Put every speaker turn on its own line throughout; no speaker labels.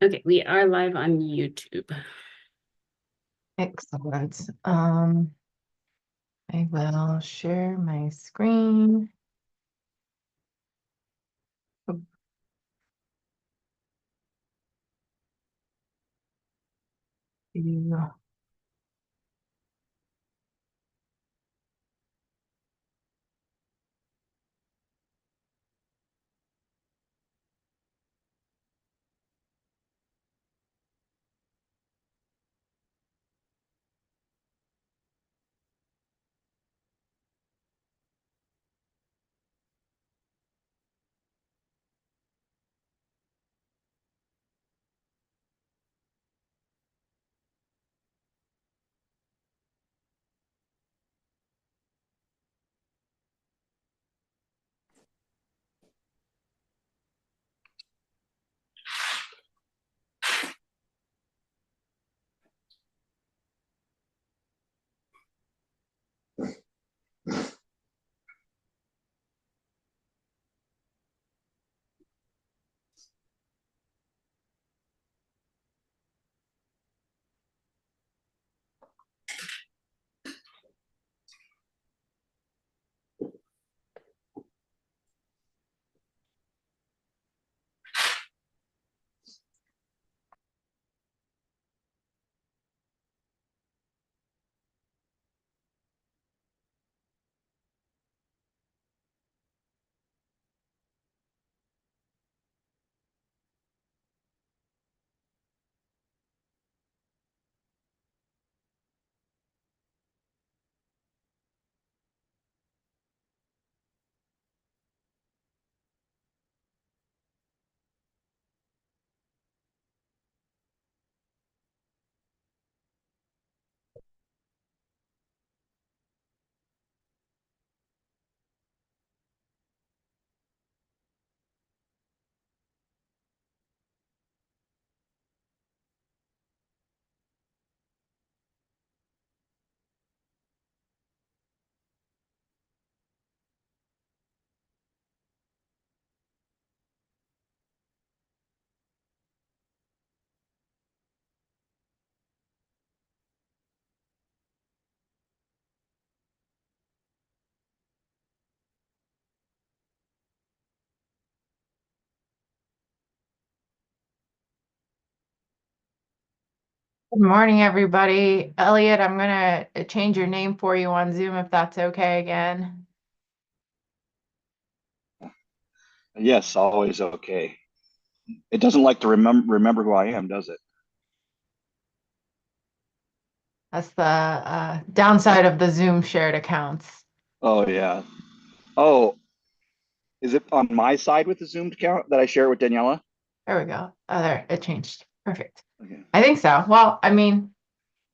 Okay, we are live on YouTube.
Excellent. I will share my screen. You- Good morning, everybody. Elliot, I'm gonna change your name for you on Zoom if that's okay again.
Yes, always okay. It doesn't like to remember who I am, does it?
That's the downside of the Zoom shared accounts.
Oh yeah. Oh, is it on my side with the Zoom account that I share with Daniela?
There we go. Oh, there, it changed. Perfect.
Okay.
I think so. Well, I mean,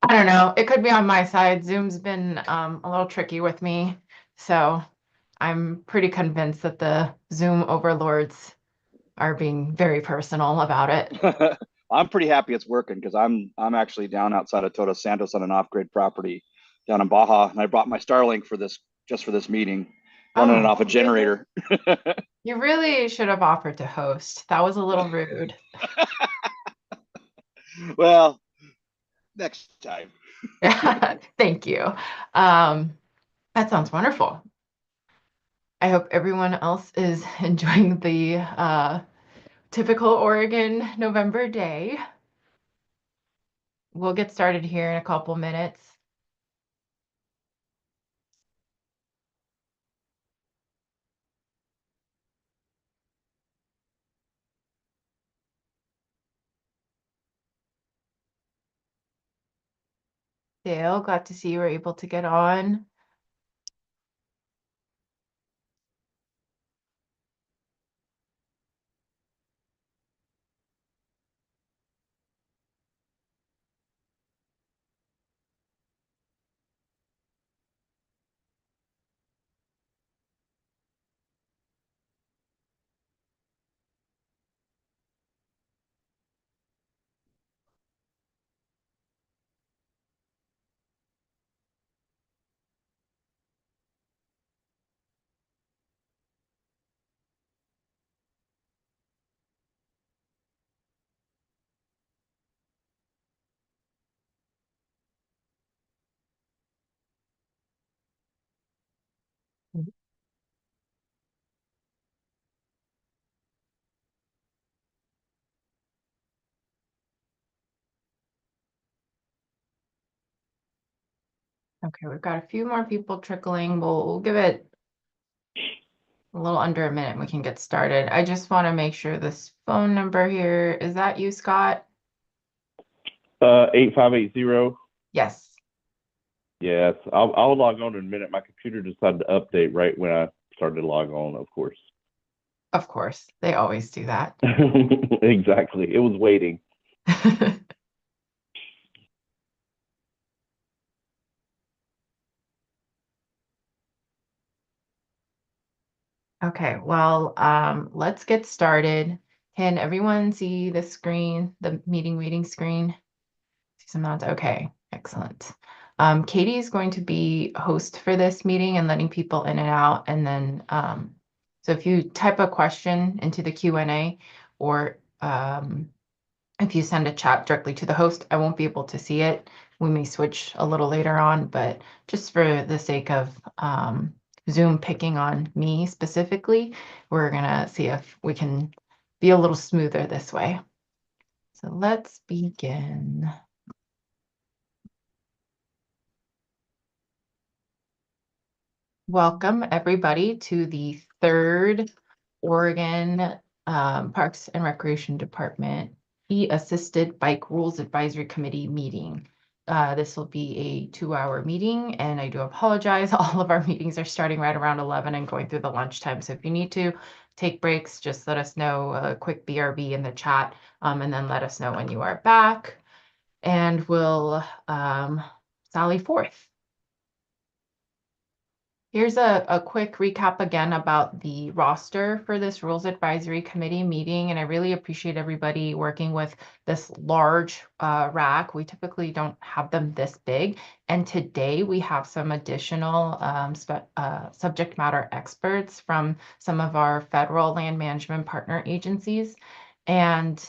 I don't know. It could be on my side. Zoom's been a little tricky with me, so I'm pretty convinced that the Zoom overlords are being very personal about it.
I'm pretty happy it's working because I'm actually down outside of Todos Santos on an off-grid property down in Baja, and I brought my Starlink for this just for this meeting, running it
Oh,
off a generator.
you really should have offered to host. That was a little rude.
Well, next time.
Thank you. That sounds wonderful. I hope everyone else is enjoying the typical Oregon November day. We'll get started here in a couple minutes. Dale, glad to see you were able to get on. Okay, we've got a few more people trickling. We'll give it a little under a minute and we can get started. I just want to make sure this phone number here, is that you, Scott?
8580.
Yes.
Yes, I'll log on in a minute. My computer decided to update right when I started to log on, of course.
Of course, they always do that.
Exactly. It was waiting.
Okay, well, let's get started. Can everyone see the screen, the meeting screen? See some nods. Okay, excellent. Katie is going to be host for this meeting and letting people in and out. And then, so if you type a question into the Q&A or if you send a chat directly to the host, I won't be able to see it. We may switch a little later on, but just for the sake of Zoom picking on me specifically, we're gonna see if we can be a little smoother this way. So let's begin. Welcome everybody to the third Oregon Parks and Recreation Department E-Assisted Bike Rules Advisory Committee meeting. This will be a 2-hour meeting, and I do apologize. All of our meetings are starting right around 11 and going through the lunchtime. So if you need to take breaks, just let us know, a quick BRB in the chat, and then let us know when you are back, and we'll sally forth. Here's a quick recap again about the roster for this Rules Advisory Committee meeting, and I really appreciate everybody working with this large RAC. We typically don't have them this big, and today we have some additional subject matter experts from some of our federal land management partner agencies. And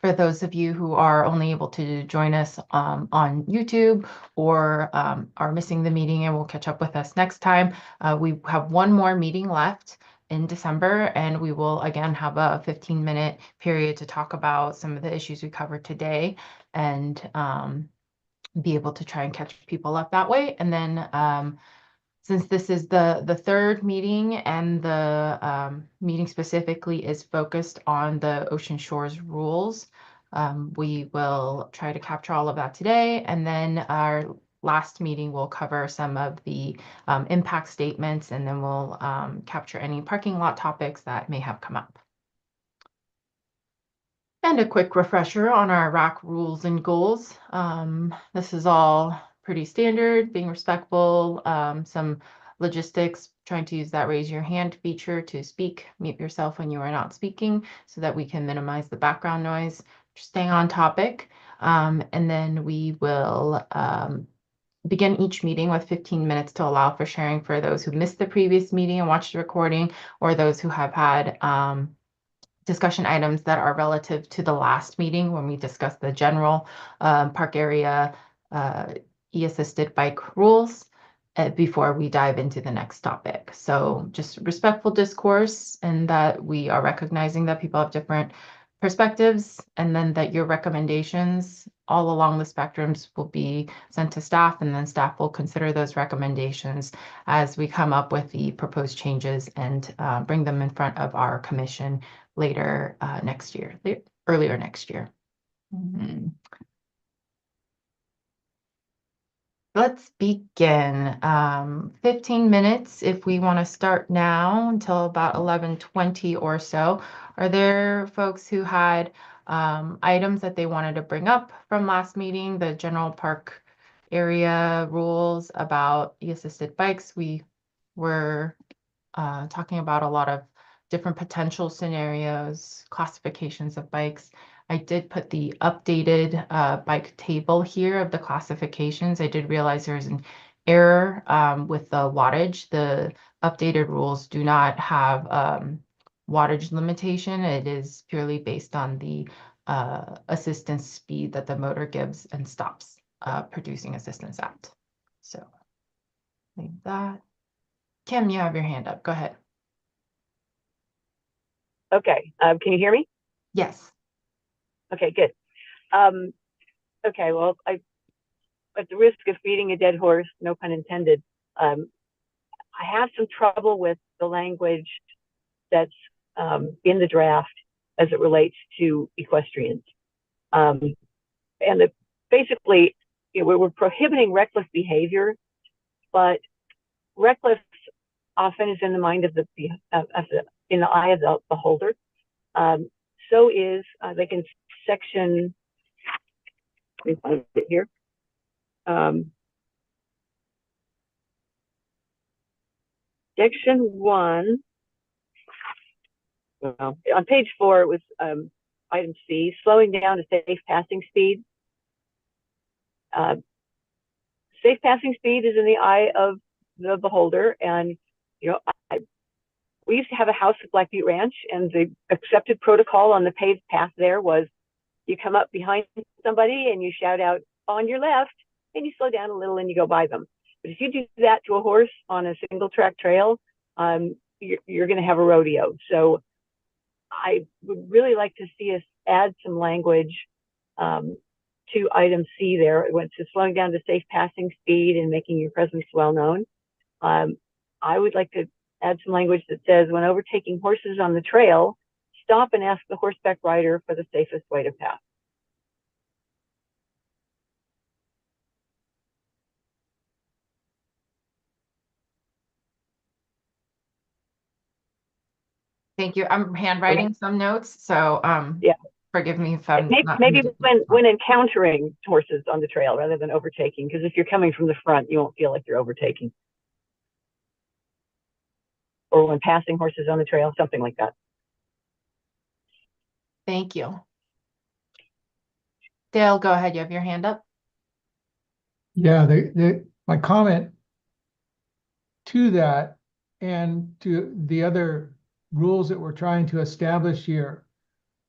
for those of you who are only able to join us on YouTube or are missing the meeting and will catch up with us next time, we have one more meeting left in December, and we will again have a 15-minute period to talk about some of the issues we covered today and be able to try and catch people up that way. And then since this is the third meeting and the meeting specifically is focused on the Ocean Shores rules, we will try to capture all of that today. And then our last meeting will cover some of the impact statements, and then we'll capture any parking lot topics that may have come up. And a quick refresher on our RAC rules and goals. This is all pretty standard, being respectful, some logistics, trying to use that raise your hand feature to speak, mute yourself when you are not speaking so that we can minimize the background noise, just staying on topic. And then we will begin each meeting with 15 minutes to allow for sharing for those who missed the previous meeting and watched the recording, or those who have had discussion items that are relative to the last meeting when we discussed the general park area e-assisted bike rules before we dive into the next topic. So just respectful discourse, and that we are recognizing that people have different perspectives, and then that your recommendations all along the spectrums will be sent to staff, and then staff will consider those recommendations as we come up with the proposed changes and bring them in front of our commission later next year, earlier next year. Let's begin. 15 minutes if we want to start now until about 11:20 or so. Are there folks who had items that they wanted to bring up from last meeting, the general park area rules about e-assisted bikes? We were talking about a lot of different potential scenarios, classifications of bikes. I did put the updated bike table here of the classifications. I did realize there's an error with the wattage. The updated rules do not have wattage limitation. It is purely based on the assistance speed that the motor gives and stops producing assistance at. So leave that. Kim, you have your hand up. Go ahead.
Okay. Can you hear me?
Yes.
Okay, good. Okay, well, at the risk of beating a dead horse, no pun intended, I have some trouble with the language that's in the draft as it relates to equestrians. And basically, we're prohibiting reckless behavior, but reckless often is in the mind of in the eye of the beholder. So is like in section, let me find it here. Section 1, well, on page 4, it was item C, slowing down to safe passing speed. Safe passing speed is in the eye of the beholder, and we used to have a house at Black Butte Ranch, and the accepted protocol on the paved path there was you come up behind somebody and you shout out on your left, and you slow down a little and you go by them. But if you do that to a horse on a single track trail, you're going to have a rodeo. So I would really like to see us add some language to item C there. It went to slowing down to safe passing speed and making your presence well known. I would like to add some language that says when overtaking horses on the trail, stop and ask the horseback rider for the safest way to pass.
Thank you. I'm handwriting some notes, so
Yeah.
forgive me if I'm not
Maybe when encountering horses on the trail rather than overtaking, because if you're coming from the front, you won't feel like you're overtaking. Or when passing horses on the trail, something like that.
Thank you. Dale, go ahead. You have your hand up.
Yeah, my comment to that and to the other rules that we're trying to establish here,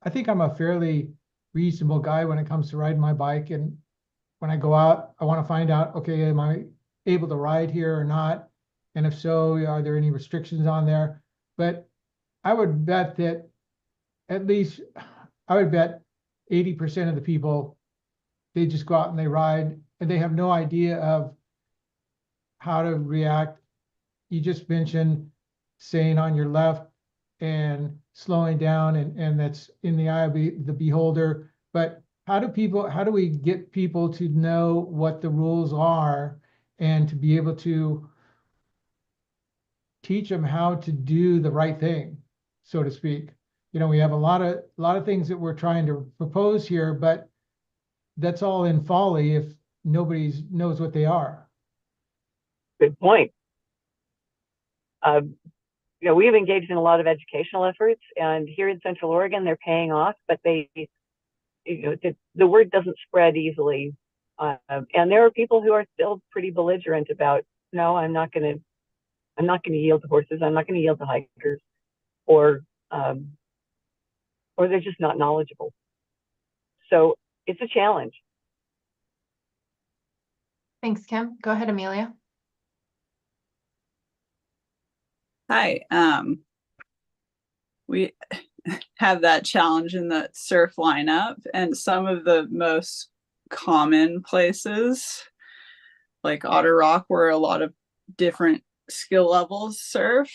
I think I'm a fairly reasonable guy when it comes to riding my bike. And when I go out, I want to find out, okay, am I able to ride here or not? And if so, are there any restrictions on there? But I would bet that at least, I would bet 80% of the people, they just go out and they ride and they have no idea of how to react. You just mentioned saying on your left and slowing down, and that's in the eye of the beholder. But how do we get people to know what the rules are and to be able to teach them how to do the right thing, so to speak? We have a lot of things that we're trying to propose here, but that's all in folly if nobody knows what they are.
Good point. We've engaged in a lot of educational efforts, and here in Central Oregon, they're paying off, but the word doesn't spread easily. And there are people who are still pretty belligerent about, no, I'm not going to yield to horses. I'm not going to yield to hikers, or they're just not knowledgeable. So it's a challenge.
Thanks, Kim. Go ahead, Amelia.
Hi. We have that challenge in the surf lineup, and some of the most common places, like Otter Rock, where a lot of different skill levels surf,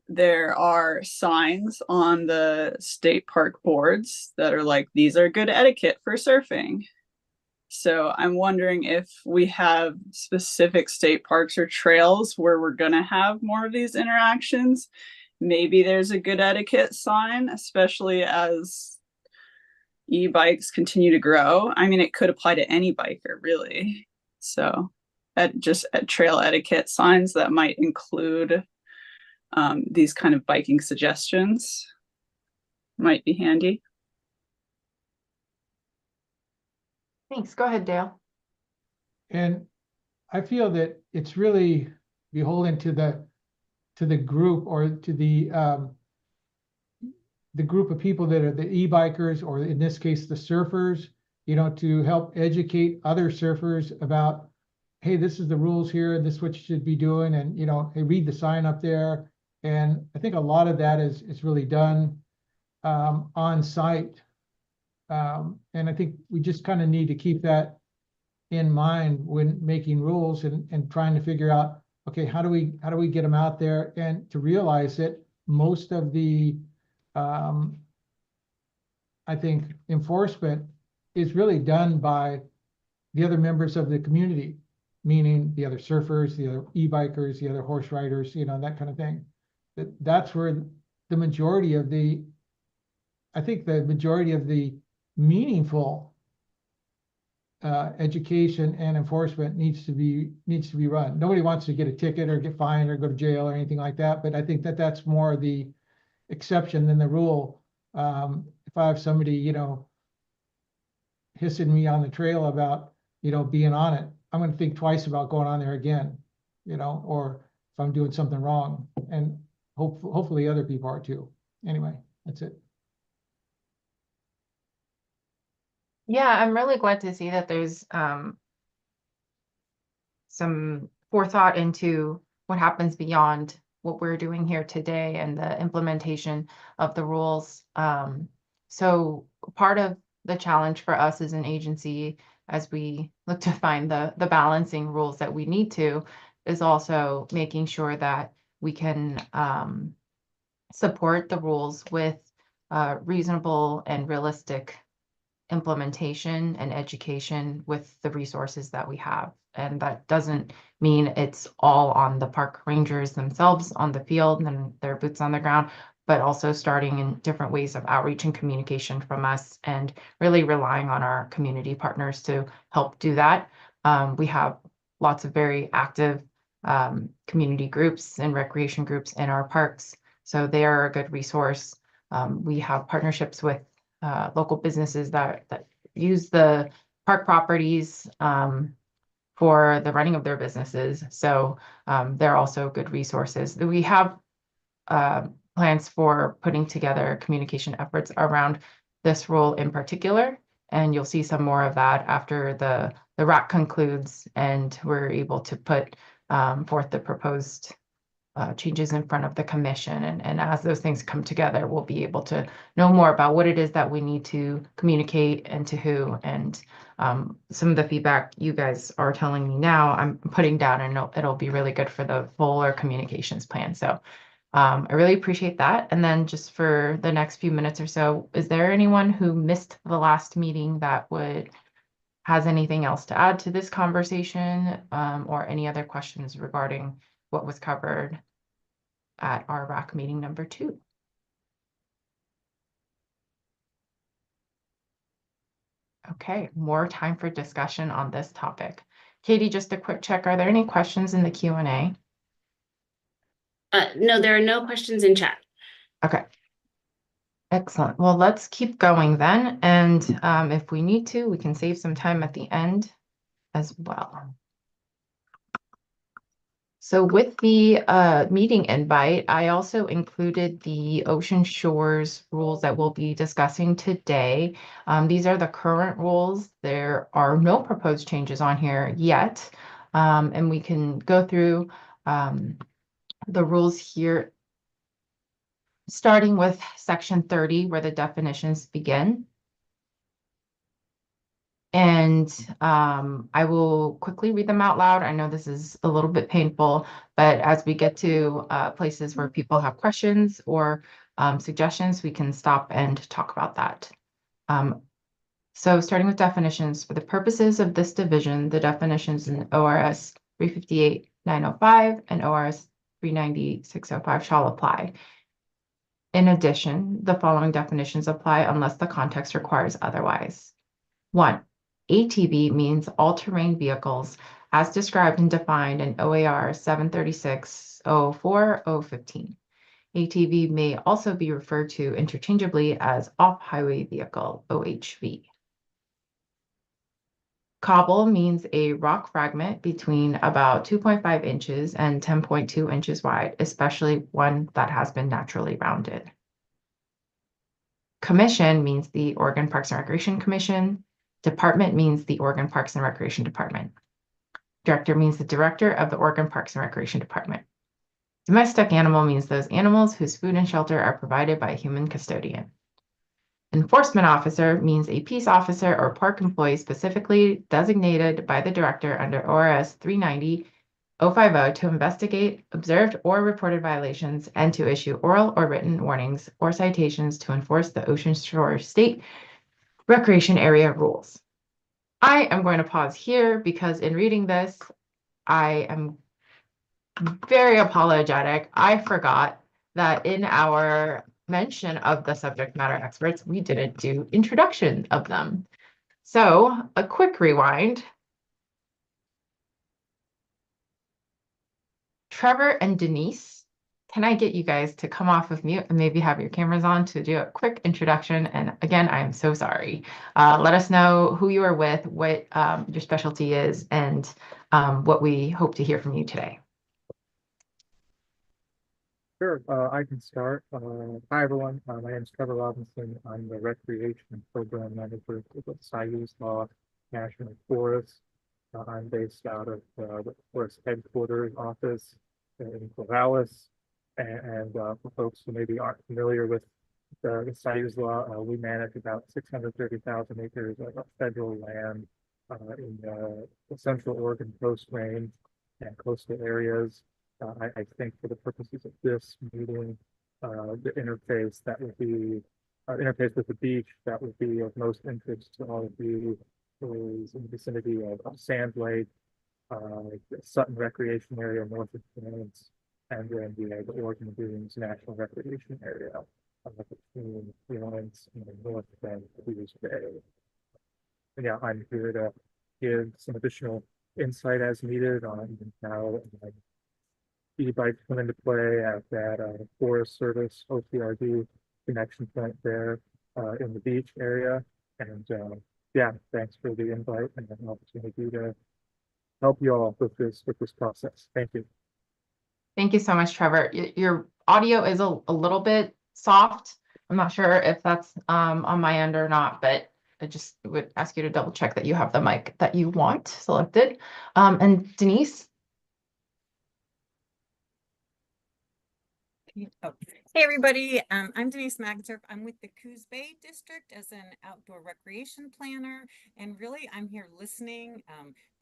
there are signs on the state park boards that are like, these are good etiquette for surfing. So I'm wondering if we have specific state parks or trails where we're going to have more of these interactions. Maybe there's a good etiquette sign, especially as e-bikes continue to grow. I mean, it could apply to any biker, really. So at trail etiquette signs that might include these kind of biking suggestions might be handy.
Thanks. Go ahead, Dale.
And I feel that it's really beholden to the group, or to the group of people that are the e-bikers, or in this case, the surfers, to help educate other surfers about, hey, this is the rules here, this is what you should be doing. And, hey, read the sign up there. And I think a lot of that is really done on site. And I think we just kind of need to keep that in mind when making rules and trying to figure out, okay, how do we get them out there, and to realize that most of the I think enforcement is really done by the other members of the community, meaning the other surfers, the other e-bikers, the other horse riders, that kind of thing. That's where the majority of the, I think the majority of the meaningful education and enforcement needs to be run. Nobody wants to get a ticket or get fined or go to jail or anything like that, but I think that that's more the exception than the rule. If I have somebody, hissing me on the trail about, being on it, I'm going to think twice about going on there again, or if I'm doing something wrong, and hopefully other people are too. Anyway, that's it.
Yeah, I'm really glad to see that there's some forethought into what happens beyond what we're doing here today and the implementation of the rules. So part of the challenge for us as an agency, as we look to find the balancing rules that we need to, is also making sure that we can support the rules with reasonable and realistic implementation and education with the resources that we have. And that doesn't mean it's all on the park rangers themselves on the field and their boots on the ground, but also starting in different ways of outreach and communication from us, and really relying on our community partners to help do that. We have lots of very active community groups and recreation groups in our parks, so they are a good resource. We have partnerships with local businesses that use the park properties for the running of their businesses. So they're also good resources. We have plans for putting together communication efforts around this rule in particular, and you'll see some more of that after the RAC concludes and we're able to put forth the proposed changes in front of the commission. And as those things come together, we'll be able to know more about what it is that we need to communicate and to who. And some of the feedback you guys are telling me now, I'm putting down, and it'll be really good for the fuller communications plan. So I really appreciate that. And then just for the next few minutes or so, is there anyone who missed the last meeting that has anything else to add to this conversation, or any other questions regarding what was covered at our RAC meeting number 2? Okay, more time for discussion on this topic. Katie, just a quick check. Are there any questions in the Q&A?
No, there are no questions in chat.
Okay. Excellent. Well, let's keep going then. And if we need to, we can save some time at the end as well. So with the meeting invite, I also included the Ocean Shores rules that we'll be discussing today. These are the current rules. There are no proposed changes on here yet. And we can go through the rules here, starting with section 30, where the definitions begin. And I will quickly read them out loud. I know this is a little bit painful, but as we get to places where people have questions or suggestions, we can stop and talk about that. So starting with definitions, for the purposes of this division, the definitions in ORS 358-905 and ORS 390-605 shall apply. In addition, the following definitions apply unless the context requires otherwise. 1. ATV means all-terrain vehicles as described and defined in OAR 736-04-015. ATV may also be referred to interchangeably as off-highway vehicle, OHV. Cobble means a rock fragment between about 2.5 inches and 10.2 inches wide, especially one that has been naturally rounded. Commission means the Oregon Parks and Recreation Commission. Department means the Oregon Parks and Recreation Department. Director means the director of the Oregon Parks and Recreation Department. Domestic animal means those animals whose food and shelter are provided by a human custodian. An Enforcement officer means a peace officer or park employee specifically designated by the director under ORS 390-050 to investigate observed or reported violations and to issue oral or written warnings or citations to enforce the Ocean Shore State Recreation Area rules. I am going to pause here because in reading this, I am very apologetic. I forgot that in our mention of the subject matter experts, we didn't do introduction of them. So a quick rewind. Trevor and Denise, can I get you guys to come off of mute and maybe have your cameras on to do a quick introduction? And again, I am so sorry. Let us know who you are with, what your specialty is, and what we hope to hear from you today.
Sure, I can start. Hi, everyone. My name is Trevor Robinson. I'm the Recreation Program Manager with the Sayus Law National Forest. I'm based out of the Forest Headquarters office in Corvallis. And for folks who maybe aren't familiar with the Sayus Law, we manage about 630,000 acres of federal land in the Central Oregon Coast Range and coastal areas. I think for the purposes of this meeting, the interface that would be interface with the beach that would be of most interest to all of you is in the vicinity of Sand Lake, the Sutton Recreation Area north of Florence, and then the Oregon Dunes National Recreation Area between Florence and the north end of Coos Bay. And yeah, I'm here to give some additional insight as needed on how e-bikes come into play at that Forest Service OPRD connection point there in the beach area. And yeah, thanks for the invite and an opportunity to help you all with this process. Thank you.
Thank you so much, Trevor. Your audio is a little bit soft. I'm not sure if that's on my end or not, but I just would ask you to double check that you have the mic that you want selected. And Denise?
Oh. Hey everybody, I'm Denise McIntyre. I'm with the Coos Bay District as an outdoor recreation planner, and really I'm here listening.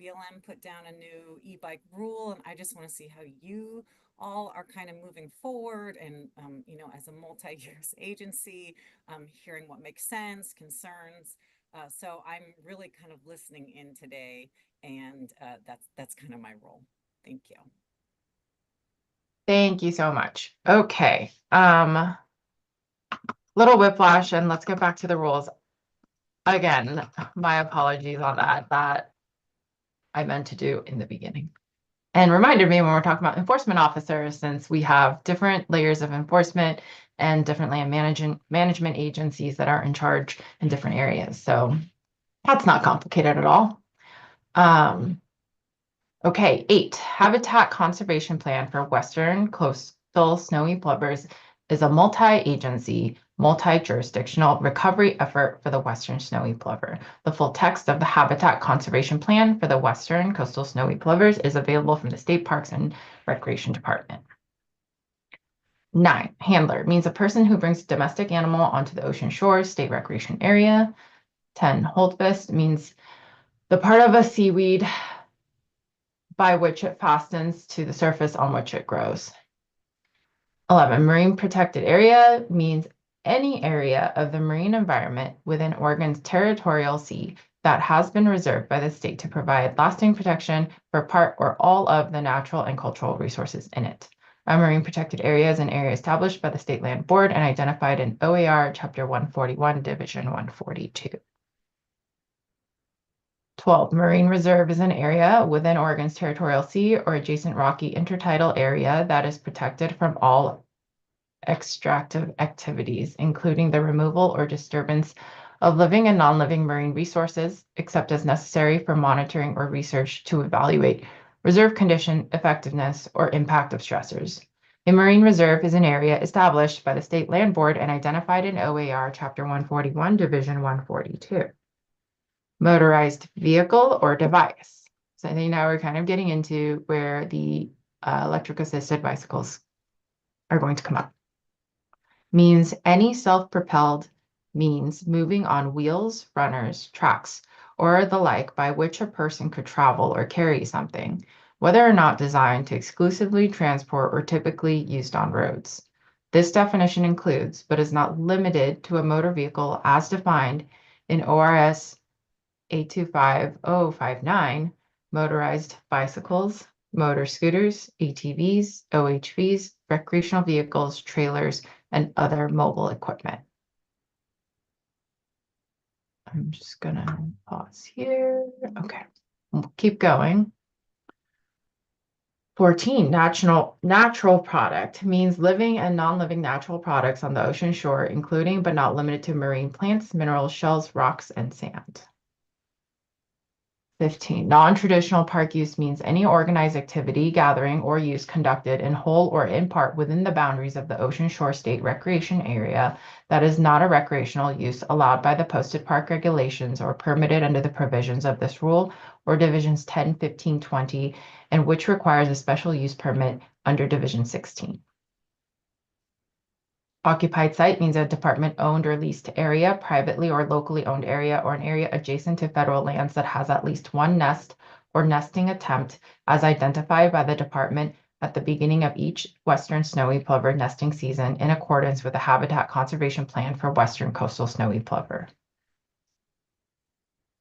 BLM put down a new e-bike rule, and I just want to see how you all are kind of moving forward and you know, as a multi-use agency, hearing what makes sense, concerns. So I'm really kind of listening in today, and that's kind of my role. Thank you.
Thank you so much. Okay. Little whiplash, and let's get back to the rules. Again, my apologies on that I meant to do in the beginning. And reminded me when we're talking about enforcement officers, since we have different layers of enforcement and different land management agencies that are in charge in different areas. So that's not complicated at all. Okay, 8, Habitat Conservation Plan for Western Coastal Snowy Plovers is a multi-agency, multi-jurisdictional recovery effort for the Western Snowy Plover. The full text of the Habitat Conservation Plan for the Western Coastal Snowy Plovers is available from the State Parks and Recreation Department. 9, Handler means a person who brings a domestic animal onto the ocean shore, state recreation area. 10, Holdfast means the part of a seaweed by which it fastens to the surface on which it grows. 11, Marine Protected Area means any area of the marine environment within Oregon's territorial sea that has been reserved by the state to provide lasting protection for part or all of the natural and cultural resources in it. A marine protected area is an area established by the State Land Board and identified in OAR Chapter 141, Division 142. 12, Marine Reserve is an area within Oregon's territorial sea or adjacent rocky intertidal area that is protected from all extractive activities, including the removal or disturbance of living and non-living marine resources, except as necessary for monitoring or research to evaluate reserve condition, effectiveness, or impact of stressors. A marine reserve is an area established by the State Land Board and identified in OAR Chapter 141, Division 142. Motorized vehicle or device. So I think now we're kind of getting into where the electric assisted bicycles are going to come up. Means any self-propelled means moving on wheels, runners, tracks, or the like by which a person could travel or carry something, whether or not designed to exclusively transport or typically used on roads. This definition includes, but is not limited to, a motor vehicle as defined in ORS 825.059, motorized bicycles, motor scooters, ATVs, OHVs, recreational vehicles, trailers, and other mobile equipment. I'm just gonna pause here. Okay, we'll keep going. 14, natural product means living and non-living natural products on the ocean shore, including but not limited to marine plants, minerals, shells, rocks, and sand. 15, non-traditional park use means any organized activity, gathering, or use conducted in whole or in part within the boundaries of the Ocean Shore State Recreation Area that is not a recreational use allowed by the posted park regulations or permitted under the provisions of this rule or divisions 10, 15, 20, and which requires a special use permit under division 16. Occupied site means a department-owned or leased area, privately or locally owned area, or an area adjacent to federal lands that has at least one nest or nesting attempt as identified by the department at the beginning of each western snowy plover nesting season in accordance with the Habitat Conservation Plan for western coastal snowy plover.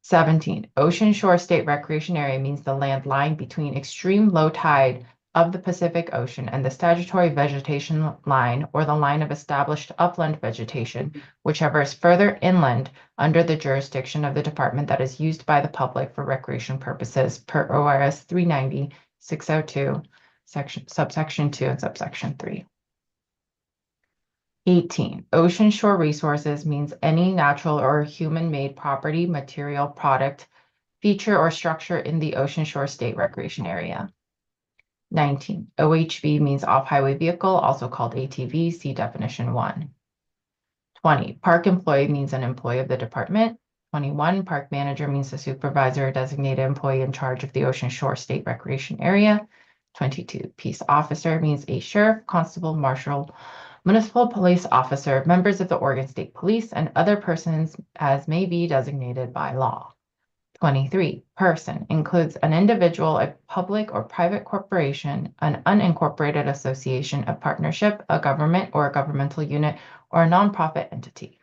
17, Ocean Shore State Recreation Area means the land lying between extreme low tide of the Pacific Ocean and the statutory vegetation line or the line of established upland vegetation, whichever is further inland under the jurisdiction of the department that is used by the public for recreation purposes per ORS 390-602, subsection 2 and subsection 3. 18, Ocean shore resources means any natural or human-made property, material, product, feature, or structure in the Ocean Shore State Recreation Area. 19, OHV means off-highway vehicle, also called ATV, see definition 1. 20, park employee means an employee of the department. 21, park manager means the supervisor or designated employee in charge of the Ocean Shore State Recreation Area. 22, peace officer means a sheriff, constable, marshal, municipal police officer, members of the Oregon State Police, and other persons as may be designated by law. 23, person includes an individual, a public or private corporation, an unincorporated association, a partnership, a government or a governmental unit, or a nonprofit entity.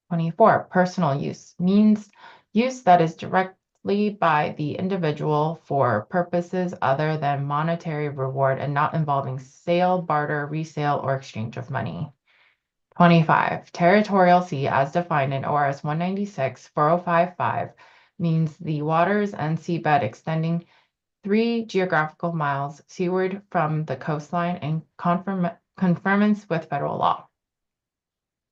24, personal use means use that is directly by the individual for purposes other than monetary reward and not involving sale, barter, resale, or exchange of money. 25, territorial sea as defined in ORS 196-4055 means the waters and seabed extending 3 geographical miles seaward from the coastline in conformance with federal law.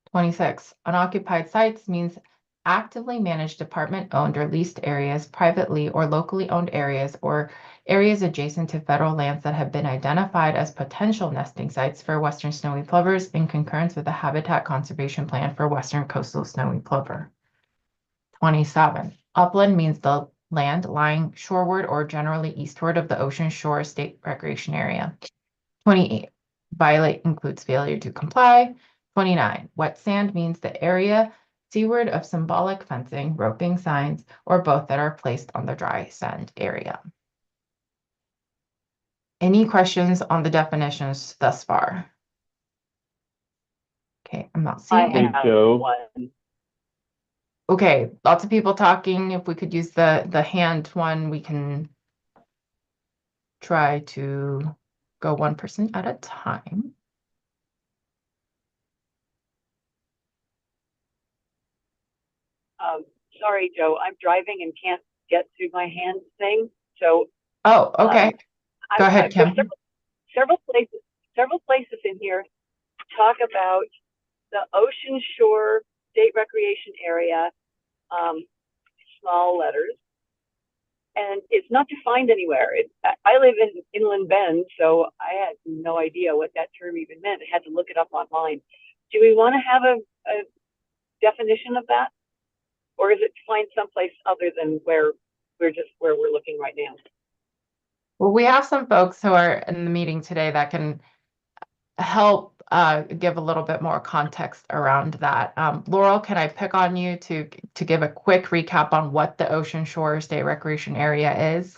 26, unoccupied sites means actively managed department-owned or leased areas, privately or locally owned areas, or areas adjacent to federal lands that have been identified as potential nesting sites for western snowy plovers in concurrence with the Habitat Conservation Plan for western coastal snowy plover. 27, upland means the land lying shoreward or generally eastward of the Ocean Shore State Recreation Area. 28, violate includes failure to comply. 29, wet sand means the area seaward of symbolic fencing, roping, signs, or both that are placed on the dry sand area. Any questions on the definitions thus far? Okay, I'm not seeing
I
any.
have
Joe.
one.
Okay, lots of people talking. If we could use the hand one, we can try to go one person at a time.
Sorry, Joe, I'm driving and can't get to my hand thing. So
Oh, okay. Go ahead,
there's
Kim.
several places in here talk about the Ocean Shore State Recreation Area, small letters, and it's not defined anywhere. I live in Inland Bend, so I had no idea what that term even meant. I had to look it up online. Do we want to have a definition of that? Or is it defined someplace other than where we're looking right now?
Well, we have some folks who are in the meeting today that can help give a little bit more context around that. Laurel, can I pick on you to give a quick recap on what the Ocean Shore State Recreation Area is?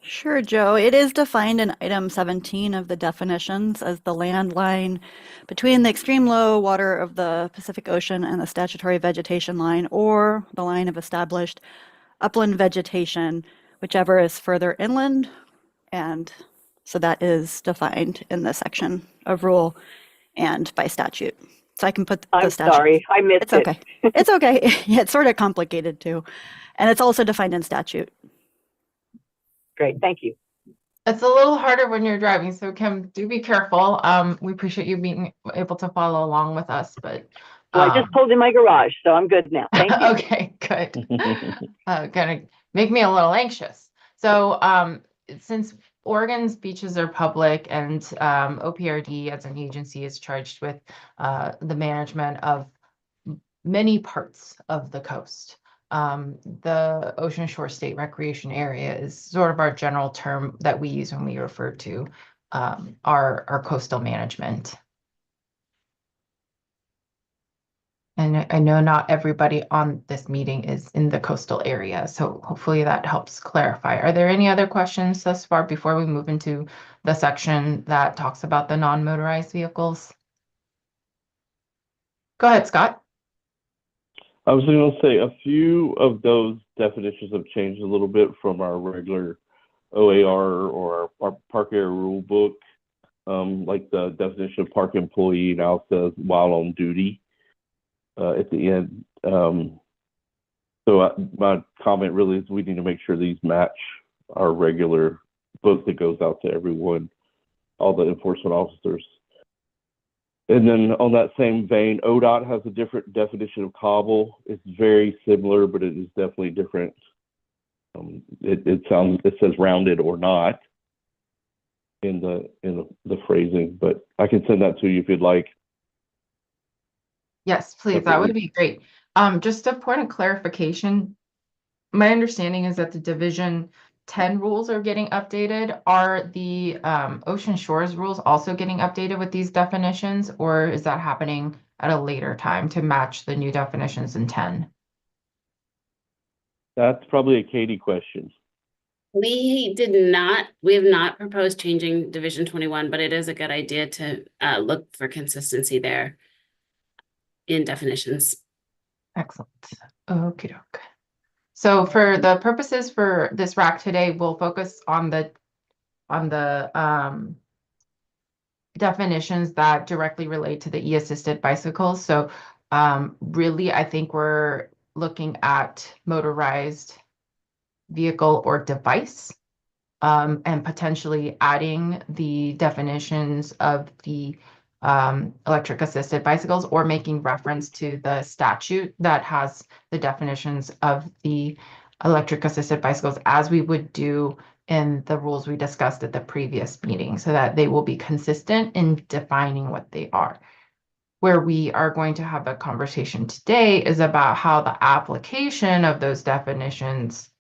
Sure, Joe. It is defined in item 17 of the definitions as the land line between the extreme low water of the Pacific Ocean and the statutory vegetation line, or the line of established upland vegetation, whichever is further inland. And so that is defined in this section of rule and by statute. So I can put the
I'm
statute.
sorry, I missed
It's
it.
okay. It's okay. Yeah, it's sort of complicated too. And it's also defined in statute.
Great, thank you.
It's a little harder when you're driving, so Kim, do be careful. We appreciate you being able to follow along with us, but
Well, I just pulled in my garage, so I'm good now. Thank you.
okay, good. Gonna make me a little anxious. So, since Oregon's beaches are public and OPRD as an agency is charged with the management of many parts of the coast. The Ocean Shore State Recreation Area is sort of our general term that we use when we refer to our coastal management. And I know not everybody on this meeting is in the coastal area, so hopefully that helps clarify. Are there any other questions thus far before we move into the section that talks about the non-motorized vehicles? Go ahead, Scott.
I was going to say a few of those definitions have changed a little bit from our regular OAR or our park area rule book. Like the definition of park employee now says while on duty at the end. So my comment really is we need to make sure these match our regular book that goes out to everyone, all the enforcement officers. And then on that same vein, ODOT has a different definition of cobble. It's very similar, but it is definitely different. It says rounded or not in the phrasing, but I can send that to you if you'd like.
Yes, please. That would be great. Just a point of clarification. My understanding is that the Division 10 rules are getting updated. Are the Ocean Shores rules also getting updated with these definitions, or is that happening at a later time to match the new definitions in 10?
That's probably a Katie question.
We have not proposed changing Division 21, but it is a good idea to look for consistency there in definitions.
Excellent. Okie doke. So for the purposes for this RAC today, we'll focus on the definitions that directly relate to the e-assisted bicycles. So really, I think we're looking at motorized vehicle or device, and potentially adding the definitions of the electric assisted bicycles, or making reference to the statute that has the definitions of the electric assisted bicycles, as we would do in the rules we discussed at the previous meeting, so that they will be consistent in defining what they are. Where we are going to have a conversation today is about how the application of those definitions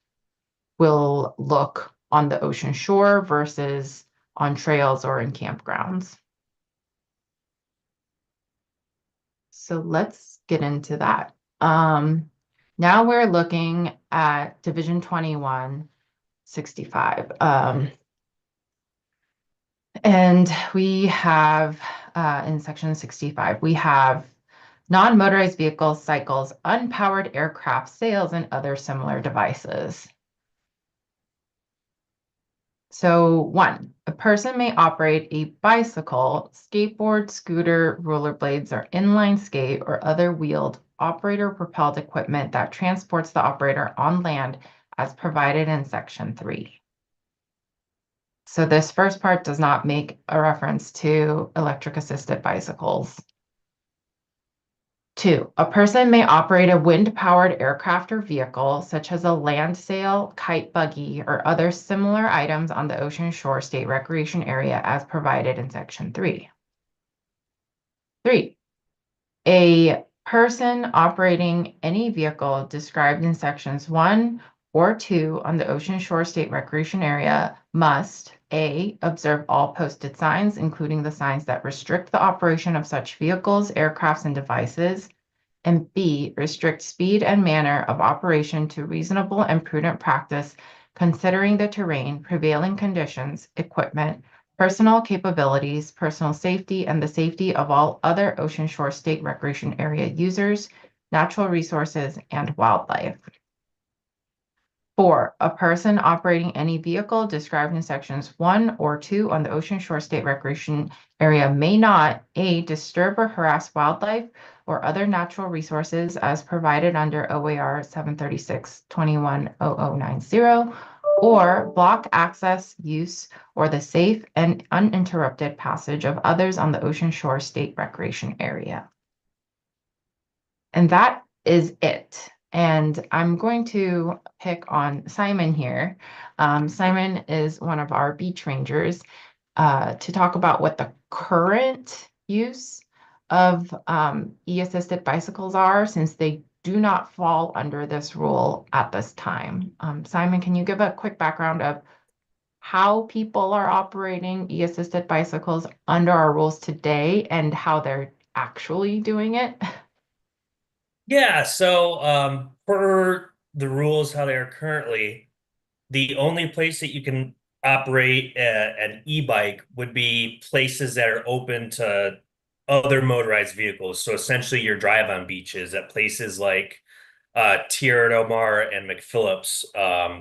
will look on the ocean shore versus on trails or in campgrounds. So let's get into that. Now we're looking at Division 2165. And we have, in section 65, we have non-motorized vehicles, cycles, unpowered aircraft, sails, and other similar devices. So 1, a person may operate a bicycle, skateboard, scooter, rollerblades, or inline skate, or other wheeled operator-propelled equipment that transports the operator on land as provided in section 3. So this first part does not make a reference to electric assisted bicycles. 2, a person may operate a wind-powered aircraft or vehicle, such as a land sail, kite buggy, or other similar items on the Ocean Shore State Recreation Area as provided in section 3. 3, a person operating any vehicle described in sections 1 or 2 on the Ocean Shore State Recreation Area must, A, observe all posted signs, including the signs that restrict the operation of such vehicles, aircrafts, and devices. And B, restrict speed and manner of operation to reasonable and prudent practice, considering the terrain, prevailing conditions, equipment, personal capabilities, personal safety, and the safety of all other Ocean Shore State Recreation Area users, natural resources, and wildlife. 4, a person operating any vehicle described in sections 1 or 2 on the Ocean Shore State Recreation Area may not, A, disturb or harass wildlife or other natural resources as provided under OAR 736-210090, or block access, use, or the safe and uninterrupted passage of others on the Ocean Shore State Recreation Area. And that is it. And I'm going to pick on Simon here. Simon is one of our beach rangers to talk about what the current use of e-assisted bicycles are, since they do not fall under this rule at this time. Simon, can you give a quick background of how people are operating e-assisted bicycles under our rules today and how they're actually doing it?
Yeah, so per the rules how they are currently, the only place that you can operate an e-bike would be places that are open to other motorized vehicles. So essentially your drive-on beaches at places like Tierra del Mar and McPhillips,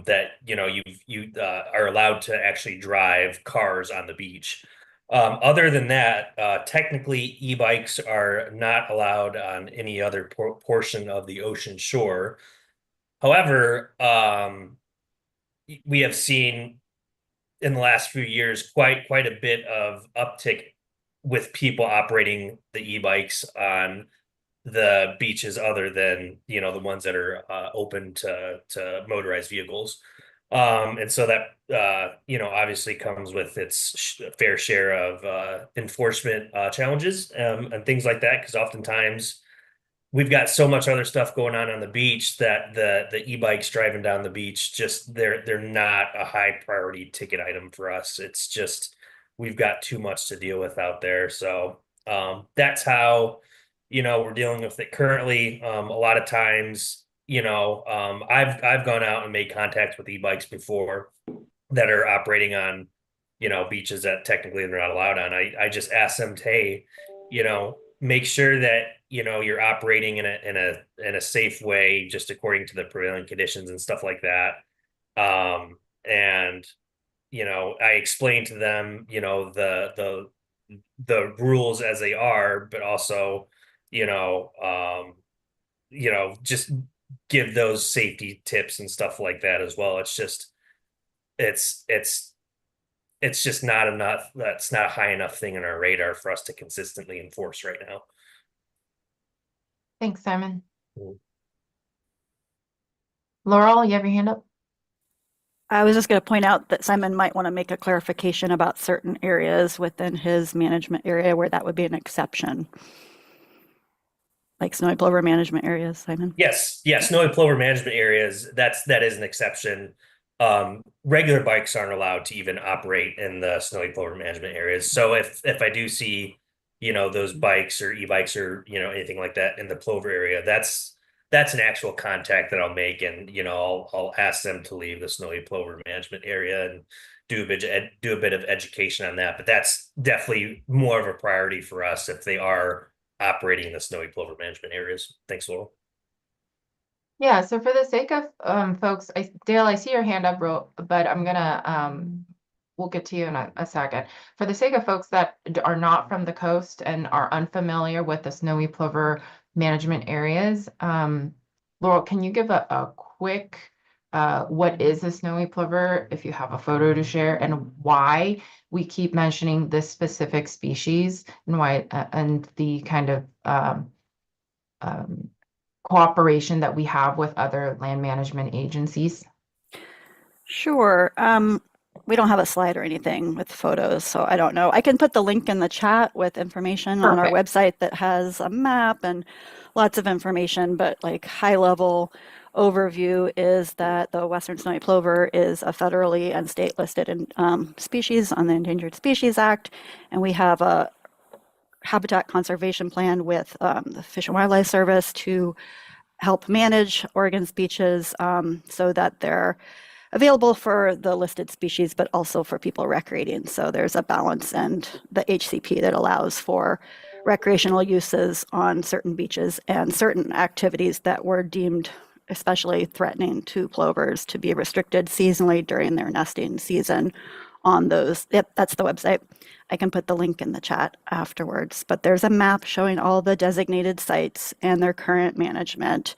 that you are allowed to actually drive cars on the beach. Other than that, technically e-bikes are not allowed on any other portion of the ocean shore. However, we have seen in the last few years quite a bit of uptick with people operating the e-bikes on the beaches other than the ones that are open to motorized vehicles. And so that obviously comes with its fair share of enforcement challenges and things like that, because oftentimes we've got so much other stuff going on the beach that the e-bikes driving down the beach, just they're not a high priority ticket item for us. It's just we've got too much to deal with out there. So that's how we're dealing with it currently. A lot of times, I've gone out and made contacts with e-bikes before that are operating on beaches that technically they're not allowed on. I just ask them to, hey, make sure that you're operating in a safe way, just according to the prevailing conditions and stuff like that. And I explain to them the rules as they are, but also just give those safety tips and stuff like that as well. It's just it's just not enough. That's not a high enough thing in our radar for us to consistently enforce right now.
Thanks, Simon.
Cool.
Laurel, you have your hand up?
I was just going to point out that Simon might want to make a clarification about certain areas within his management area where that would be an exception. Like snowy plover management areas, Simon?
Yes, snowy plover management areas, that is an exception. Regular bikes aren't allowed to even operate in the snowy plover management areas. So if I do see, those bikes or e-bikes or, anything like that in the plover area, that's an actual contact that I'll make, and, I'll ask them to leave the snowy plover management area and do a bit of education on that. But that's definitely more of a priority for us if they are operating in the snowy plover management areas. Thanks, Laurel.
Yeah, so for the sake of folks, Dale, I see your hand up, but I'm gonna we'll get to you in a second. For the sake of folks that are not from the coast and are unfamiliar with the snowy plover management areas, Laurel, can you give a quick what is a snowy plover, if you have a photo to share, and why we keep mentioning this specific species, and why and the kind of cooperation that we have with other land management agencies?
Sure. we don't have a slide or anything with photos, so I don't know. I can put the link in the chat with information on our website that has a map and lots of information, but like high level overview is that the Western snowy plover is a federally and state listed species on the Endangered Species Act, and we have a habitat conservation plan with the Fish and Wildlife Service to help manage Oregon's beaches so that they're available for the listed species, but also for people recreating. So there's a balance, and the HCP that allows for recreational uses on certain beaches and certain activities that were deemed especially threatening to plovers to be restricted seasonally during their nesting season on those. Yep, that's the website. I can put the link in the chat afterwards, but there's a map showing all the designated sites and their current management.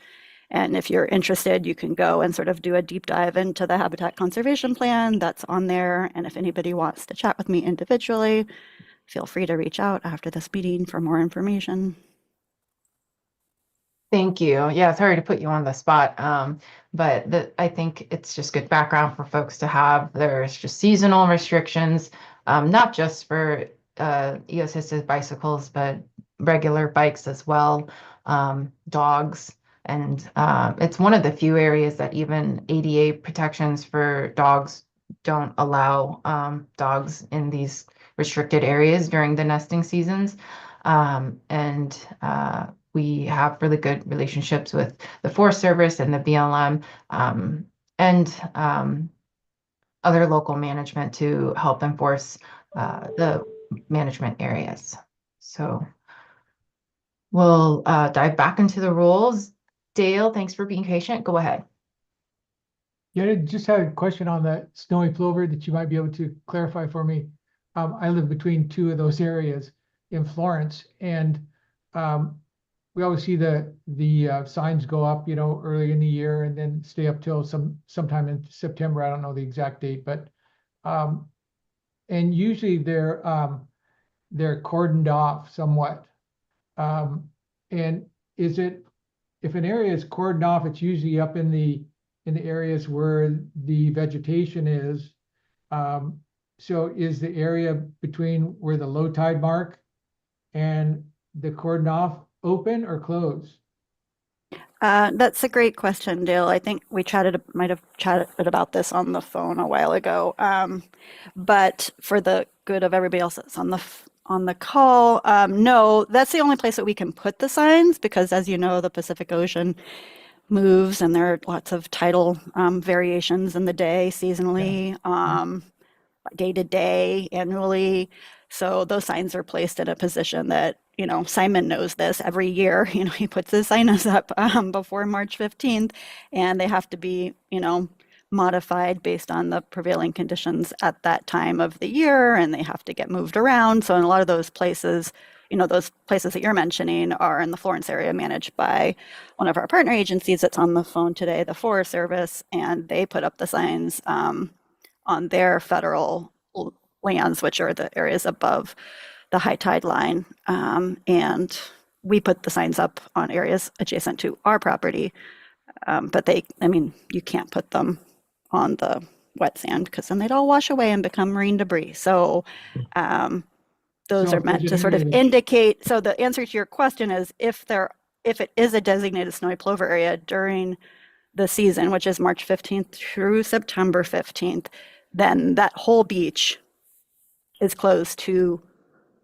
And if you're interested, you can go and sort of do a deep dive into the habitat conservation plan that's on there. And if anybody wants to chat with me individually, feel free to reach out after this meeting for more information.
Thank you. Yeah, sorry to put you on the spot, but I think it's just good background for folks to have. There's just seasonal restrictions, not just for eco-assisted bicycles, but regular bikes as well, dogs. And it's one of the few areas that even ADA protections for dogs don't allow dogs in these restricted areas during the nesting seasons. We have really good relationships with the Forest Service and the BLM and other local management to help enforce the management areas. So we'll dive back into the rules. Dale, thanks for being patient. Go ahead.
Yeah, I just had a question on the snowy plover that you might be able to clarify for me. I live between two of those areas in Florence, and we always see the signs go up, early in the year and then stay up till sometime in September. I don't know the exact date, but and usually they're cordoned off somewhat. And if an area is cordoned off, it's usually up in the areas where the vegetation is. So is the area between where the low tide mark and the cordon off open or closed?
That's a great question, Dale. I think we might have chatted about this on the phone a while ago. But for the good of everybody else that's on the call, no, that's the only place that we can put the signs because, as you know, the Pacific Ocean moves and there are lots of tidal variations in the day, seasonally, day to day, annually. So those signs are placed in a position that, Simon knows this every year, he puts his signage up before March 15th and they have to be, modified based on the prevailing conditions at that time of the year and they have to get moved around. So in a lot of those places, those places that you're mentioning are in the Florence area managed by one of our partner agencies that's on the phone today, the Forest Service, and they put up the signs on their federal lands, which are the areas above the high tide line. And we put the signs up on areas adjacent to our property. But you can't put them on the wet sand because then they'd all wash away and become marine debris. So those are meant to sort of indicate. So the answer to your question is if it is a designated snowy plover area during the season, which is March 15th through September 15th, then that whole beach is closed to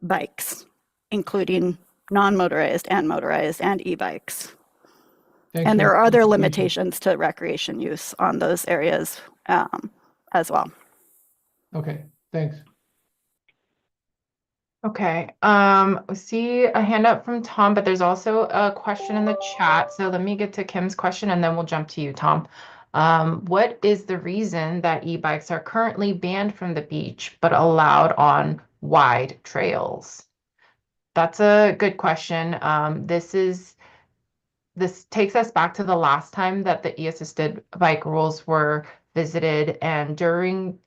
bikes, including non-motorized and motorized and e-bikes. And there are other limitations to recreation use on those areas as well.
Okay, thanks.
Okay, we see a hand up from Tom, but there's also a question in the chat. So let me get to Kim's question and then we'll jump to you, Tom. What is the reason that e-bikes are currently banned from the beach but allowed on wide trails? That's a good question. This takes us back to the last time that the e-assisted bike rules were visited, and during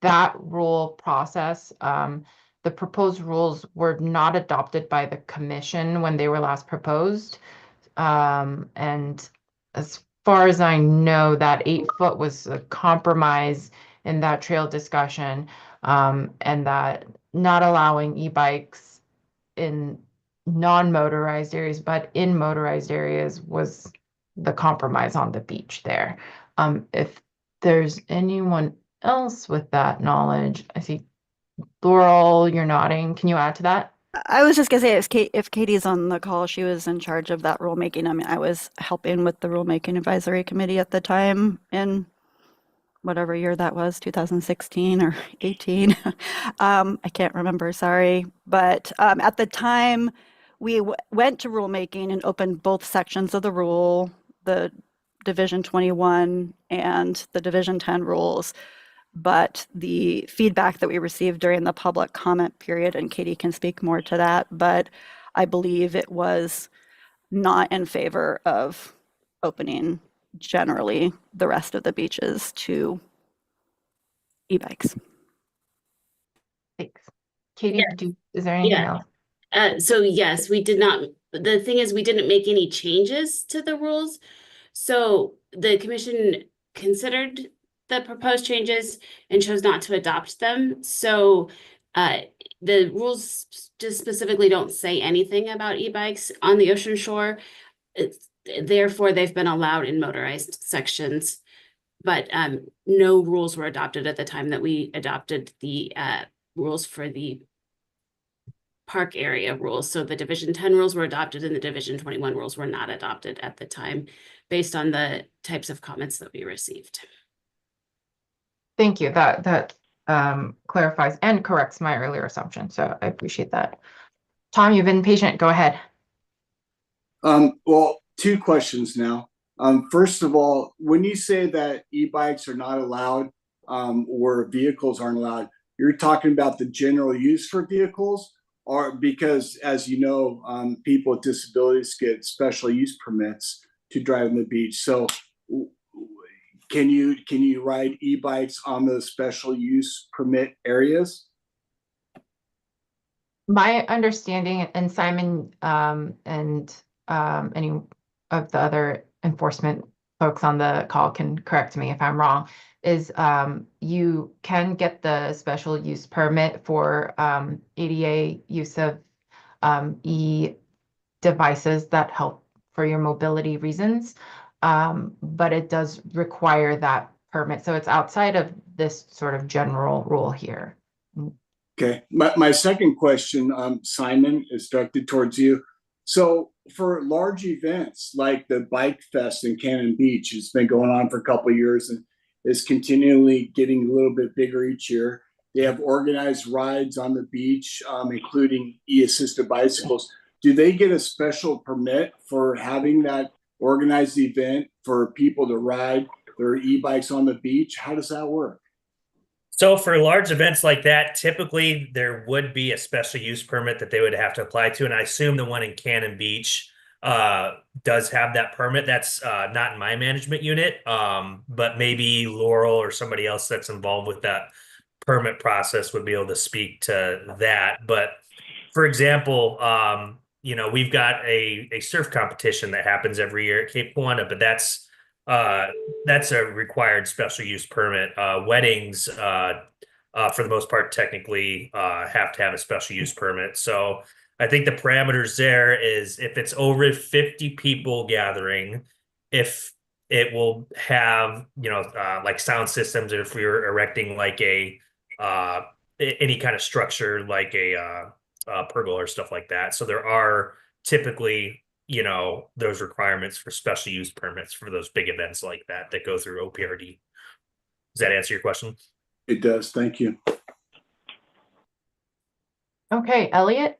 that rule process, the proposed rules were not adopted by the commission when they were last proposed. And as far as I know, that 8 foot was a compromise in that trail discussion, and that not allowing e-bikes in non-motorized areas, but in motorized areas was the compromise on the beach there. If there's anyone else with that knowledge, I see Laurel, you're nodding. Can you add to that?
I was just gonna say, if Katie's on the call, she was in charge of that rulemaking. I mean, I was helping with the rulemaking advisory committee at the time in whatever year that was, 2016 or 18. I can't remember, sorry. But at the time, we went to rulemaking and opened both sections of the rule, the Division 21 and the Division 10 rules. But the feedback that we received during the public comment period, and Katie can speak more to that, but I believe it was not in favor of opening generally the rest of the beaches to e-bikes.
Thanks. Katie,
Yeah.
is there anything
Yeah.
else?
So yes, we did not, the thing is, we didn't make any changes to the rules. So the commission considered the proposed changes and chose not to adopt them. So the rules just specifically don't say anything about e-bikes on the ocean shore. Therefore, they've been allowed in motorized sections. But no rules were adopted at the time that we adopted the rules for the park area rules. So the Division 10 rules were adopted and the Division 21 rules were not adopted at the time based on the types of comments that we received.
Thank you. That clarifies and corrects my earlier assumption. So I appreciate that. Tom, you've been patient. Go ahead.
Well, two questions now. First of all, when you say that e-bikes are not allowed, or vehicles aren't allowed, you're talking about the general use for vehicles, or because, as you know, people with disabilities get special use permits to drive on the beach. So can you ride e-bikes on those special use permit areas?
My understanding, and Simon and any of the other enforcement folks on the call can correct me if I'm wrong, is you can get the special use permit for ADA use of e-devices that help for your mobility reasons, but it does require that permit. So it's outside of this sort of general rule here.
Okay, my second question, Simon, is directed towards you. So for large events like the Bike Fest in Cannon Beach, it's been going on for a couple of years and is continually getting a little bit bigger each year. They have organized rides on the beach, including e-assisted bicycles. Do they get a special permit for having that organized event for people to ride their e-bikes on the beach? How does that work?
So for large events like that, typically there would be a special use permit that they would have to apply to. And I assume the one in Cannon Beach does have that permit. That's not in my management unit, but maybe Laurel or somebody else that's involved with that permit process would be able to speak to that. But for example, we've got a surf competition that happens every year at Cape Canaveral, but that's a required special use permit. Weddings, for the most part, technically have to have a special use permit. So I think the parameters there is if it's over 50 people gathering, if it will have, like sound systems, or if we were erecting like any kind of structure like a pergola or stuff like that. So there are typically those requirements for special use permits for those big events like that go through OPRD. Does that answer your question?
It does. Thank you.
Okay, Elliot.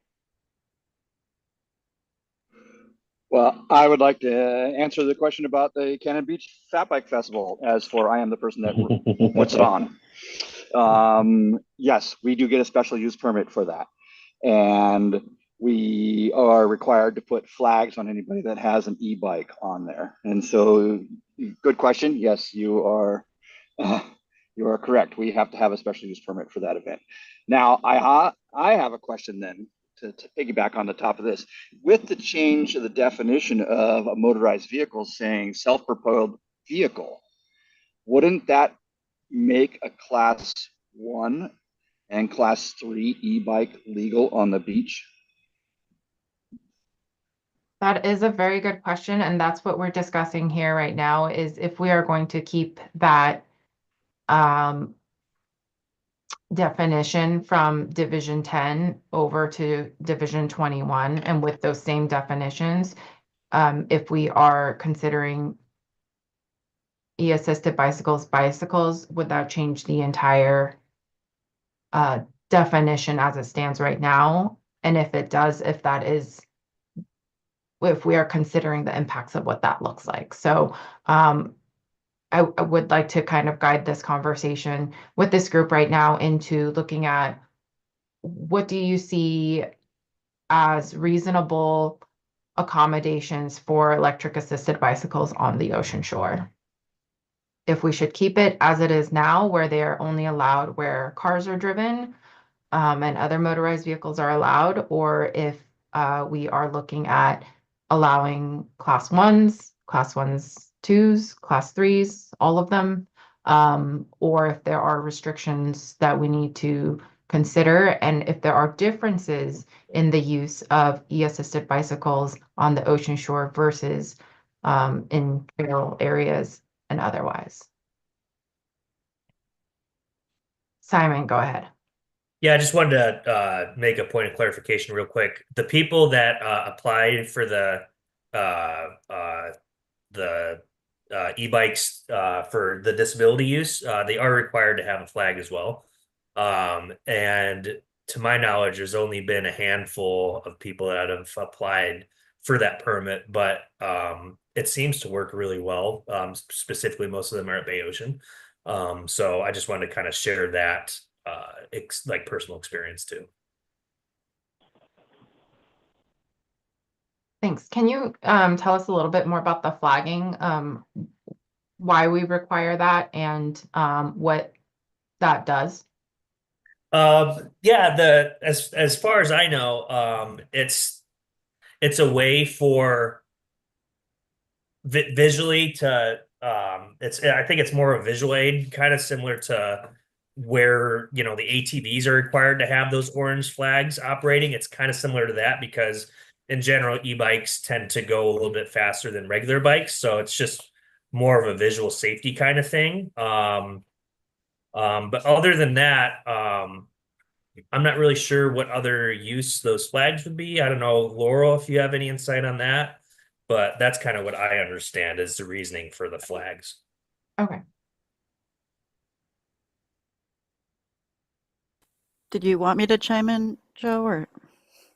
Well, I would like to answer the question about the Cannon Beach Fat Bike Festival, as for I am the person that puts it on. Yes, we do get a special use permit for that. And we are required to put flags on anybody that has an e-bike on there. And so, good question. Yes, you are correct. We have to have a special use permit for that event. Now, I have a question then to piggyback on the top of this. With the change of the definition of a motorized vehicle saying self-propelled vehicle, wouldn't that make a class 1 and class 3 e-bike legal on the beach?
That is a very good question, and that's what we're discussing here right now, is if we are going to keep that definition from Division 10 over to Division 21, and with those same definitions, if we are considering e-assisted bicycles, would that change the entire definition as it stands right now? And if it does, if we are considering the impacts of what that looks like. So I would like to kind of guide this conversation with this group right now into looking at what do you see as reasonable accommodations for electric assisted bicycles on the ocean shore? If we should keep it as it is now, where they are only allowed where cars are driven, and other motorized vehicles are allowed, or if we are looking at allowing class 1s, class 1s, 2s, class 3s, all of them, or if there are restrictions that we need to consider, and if there are differences in the use of e-assisted bicycles on the ocean shore versus in rural areas and otherwise. Simon, go ahead.
Yeah, I just wanted to make a point of clarification real quick. The people that applied for the e-bikes for the disability use, they are required to have a flag as well. And to my knowledge, there's only been a handful of people that have applied for that permit, but it seems to work really well. Specifically, most of them are at Bay Ocean. So I just wanted to kind of share that like personal experience too.
Thanks. Can you tell us a little bit more about the flagging, why we require that, and what that does?
Yeah, as far as I know, it's a way for visually to I think it's more of a visual aid, kind of similar to where the ATVs are required to have those orange flags operating. It's kind of similar to that because in general e-bikes tend to go a little bit faster than regular bikes, so it's just more of a visual safety kind of thing. But other than that, I'm not really sure what other use those flags would be. I don't know, Laurel, if you have any insight on that, but that's kind of what I understand is the reasoning for the flags.
Okay.
Did you want me to chime in, Joe, or?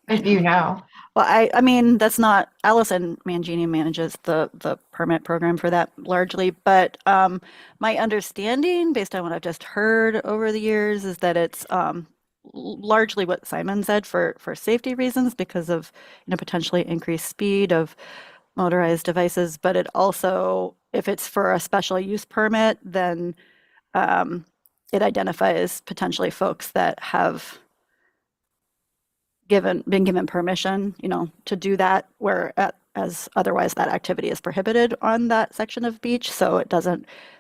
If you know.
Well, I mean, that's not, Allison Mangini manages the permit program for that largely, but my understanding, based on what I've just heard over the years, is that it's largely what Simon said for safety reasons because of potentially increased speed of motorized devices, but it also, if it's for a special use permit, then it identifies potentially folks that have been given permission, to do that, where as otherwise that activity is prohibited on that section of beach. So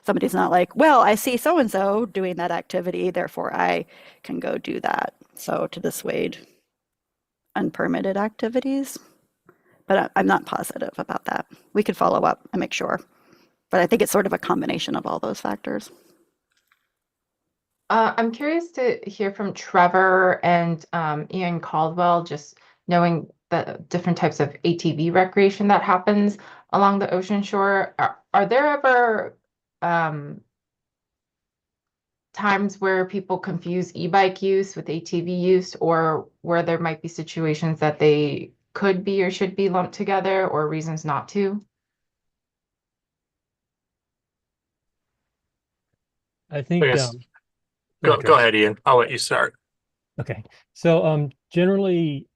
somebody's not like, well, I see so-and-so doing that activity, therefore I can go do that. So to dissuade unpermitted activities, but I'm not positive about that. We could follow up and make sure, but I think it's sort of a combination of all those factors.
I'm curious to hear from Trevor and Ian Caldwell, just knowing the different types of ATV recreation that happens along the ocean shore. Are there ever times where people confuse e-bike use with ATV use, or where there might be situations that they could be or should be lumped together, or reasons not to?
I think
Go ahead, Ian. I'll let you start.
Okay. So generally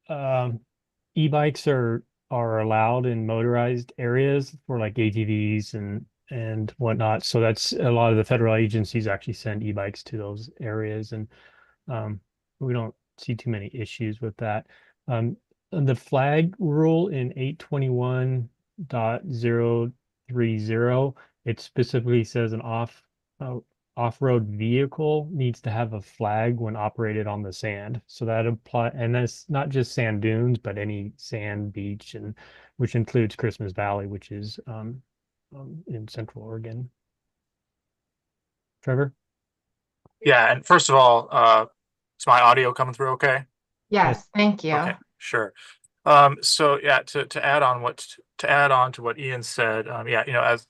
e-bikes are allowed in motorized areas for like ATVs and whatnot. So that's a lot of the federal agencies actually send e-bikes to those areas, and we don't see too many issues with that. The flag rule in 821.030, it specifically says an
off-road vehicle needs to have a flag when operated on the sand. So that apply, and that's not just sand dunes, but any sand beach, and which includes Christmas Valley, which is in Central Oregon. Trevor?
Yeah, and first of all, is my audio coming through okay?
Yes, thank you.
Okay, sure. So yeah, to add on to what Ian said, yeah, as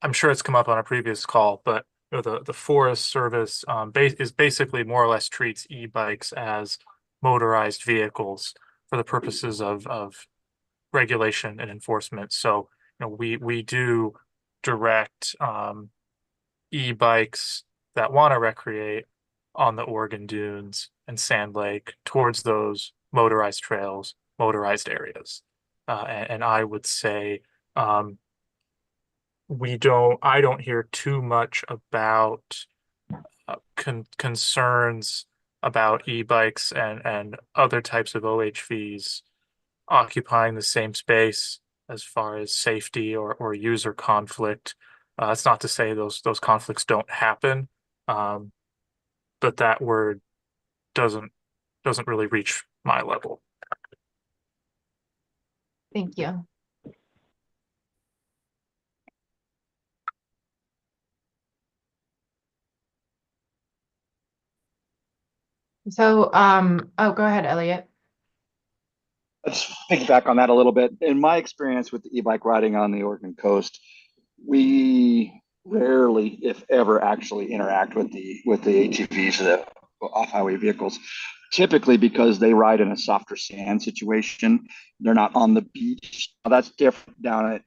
I'm sure it's come up on a previous call, but the Forest Service is basically more or less treats e-bikes as motorized vehicles for the purposes of regulation and enforcement. So we do direct e-bikes that want to recreate on the Oregon dunes and Sand Lake towards those motorized trails, motorized areas. And I would say I don't hear too much about concerns about e-bikes and other types of OHVs occupying the same space as far as safety or user conflict. That's not to say those conflicts don't happen, but that word doesn't really reach my level.
Thank you. So, oh, go ahead, Elliot.
Let's piggyback on that a little bit. In my experience with the e-bike riding on the Oregon coast, we rarely, if ever, actually interact with the ATVs, the off-highway vehicles. Typically, because they ride in a softer sand situation, they're not on the beach. Now, that's different down at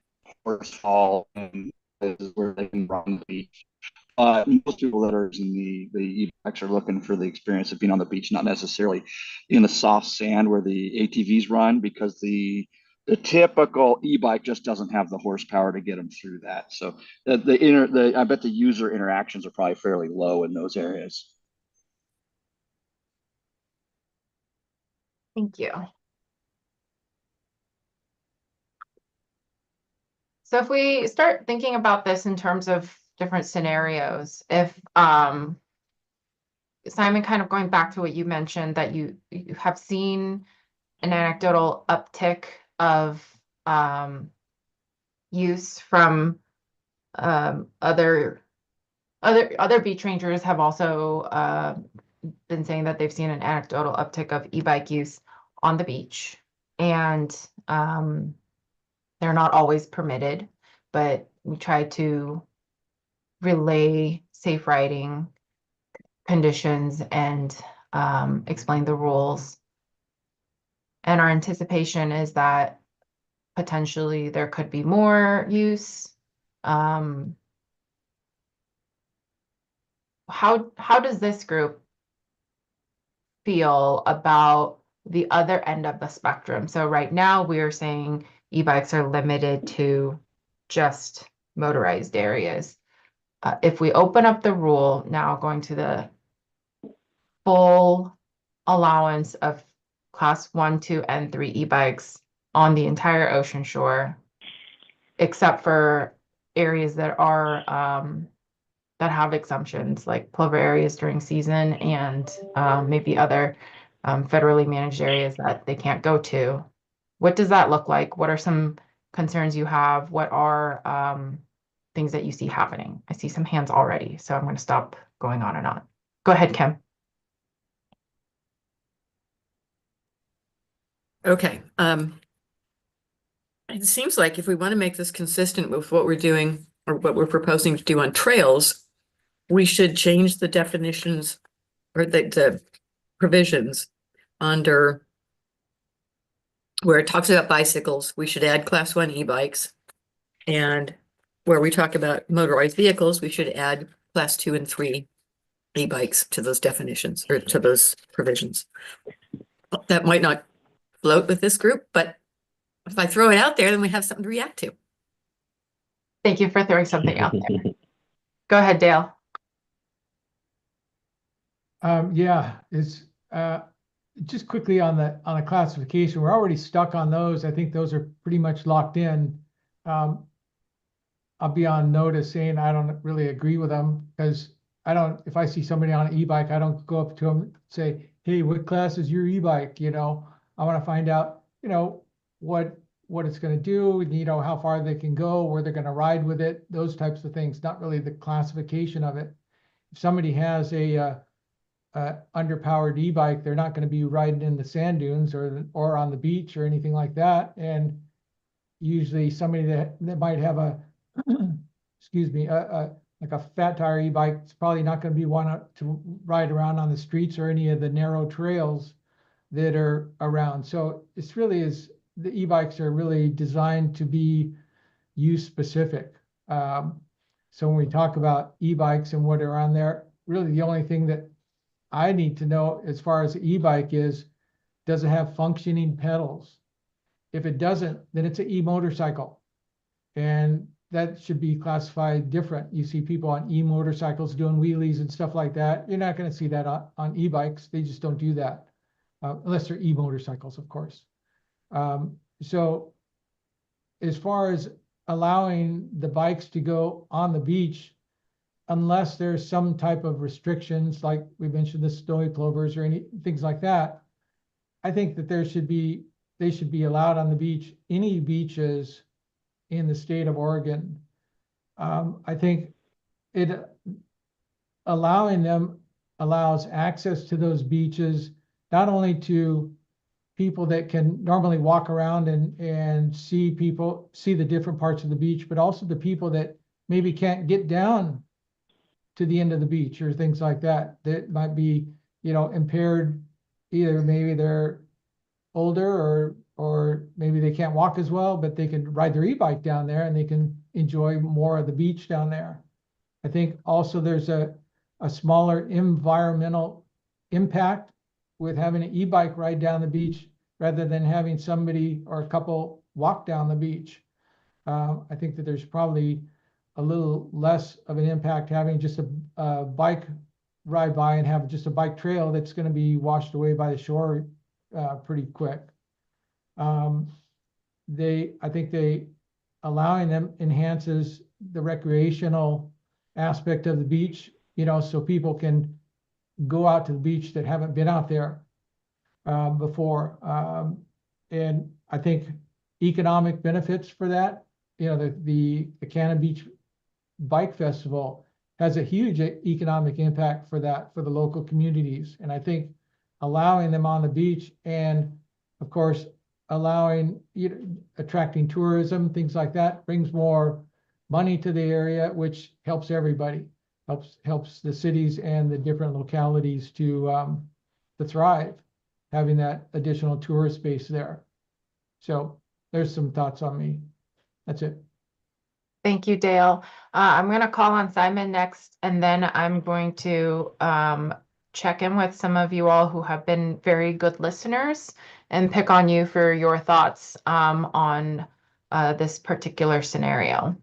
Horse Hall and places where they can run the beach. Most people that are using the e-bikes are looking for the experience of being on the beach, not necessarily in the soft sand where the ATVs run, because the typical e-bike just doesn't have the horsepower to get them through that. So I bet the user interactions are probably fairly low in those areas.
Thank you. So if we start thinking about this in terms of different scenarios, if Simon, kind of going back to what you mentioned, that you have seen an anecdotal uptick of use from other beach rangers have also been saying that they've seen an anecdotal uptick of e-bike use on the beach, and they're not always permitted, but we try to relay safe riding conditions and explain the rules. And our anticipation is that potentially there could be more use. How does this group feel about the other end of the spectrum? So right now we are saying e-bikes are limited to just motorized areas. If we open up the rule now, going to the full allowance of class 1, 2, and 3 e-bikes on the entire ocean shore, except for areas that are that have exemptions, like plover areas during season and maybe other federally managed areas that they can't go to. What does that look like? What are some concerns you have? What are things that you see happening? I see some hands already, so I'm going to stop going on and on. Go ahead, Kim.
Okay. It seems like if we want to make this consistent with what we're doing or what we're proposing to do on trails, we should change the definitions or the provisions under where it talks about bicycles. We should add class 1 e-bikes, and where we talk about motorized vehicles, we should add class 2 and 3 e-bikes to those definitions or to those provisions. That might not float with this group, but if I throw it out there, then we have something to react to.
Thank you for throwing something out there. Go ahead, Dale.
Yeah, it's just quickly on the classification. We're already stuck on those. I think those are pretty much locked in. I'll be on notice saying I don't really agree with them, because I don't, if I see somebody on an e-bike, I don't go up to them and say, hey, what class is your e-bike? You know, I want to find out, you know, what it's going to do, you know, how far they can go, where they're going to ride with it, those types of things, not really the classification of it. If somebody has a underpowered e-bike, they're not going to be riding in the sand dunes or on the beach or anything like that. And usually somebody that might have a excuse me, like a fat tire e-bike, it's probably not going to be one to ride around on the streets or any of the narrow trails that are around. So it's really the e-bikes are really designed to be use specific. So when we talk about e-bikes and what are on there, really the only thing that I need to know as far as the e-bike is, does it have functioning pedals? If it doesn't, then it's an e-motorcycle. And that should be classified different. You see people on e-motorcycles doing wheelies and stuff like that. You're not going to see that on e-bikes. They just don't do that, unless they're e-motorcycles, of course. So as far as allowing the bikes to go on the beach, unless there's some type of restrictions, like we mentioned the snowy plovers or any things like that, I think that they should be allowed on the beach, any beaches in the state of Oregon. I think allowing them allows access to those beaches, not only to people that can normally walk around and see the different parts of the beach, but also the people that maybe can't get down to the end of the beach or things like that, that might be, you know, impaired. Either maybe they're older or maybe they can't walk as well, but they can ride their e-bike down there and they can enjoy more of the beach down there. I think also there's a smaller environmental impact with having an e-bike ride down the beach rather than having somebody or a couple walk down the beach. I think that there's probably a little less of an impact having just a bike ride by and have just a bike trail that's going to be washed away by the shore pretty quick. I think allowing them enhances the recreational aspect of the beach, you know, so people can go out to the beach that haven't been out there before. And I think economic benefits for that, you know, the Cannon Beach Bike Festival has a huge economic impact for the local communities. And I think allowing them on the beach and of course, attracting tourism, things like that, brings more money to the area, which helps everybody, helps the cities and the different localities to thrive, having that additional tourist space there. So there's some thoughts on me. That's it.
Thank you, Dale. I'm going to call on Simon next, and then I'm going to check in with some of you all who have been very good listeners and pick on you for your thoughts on this particular scenario.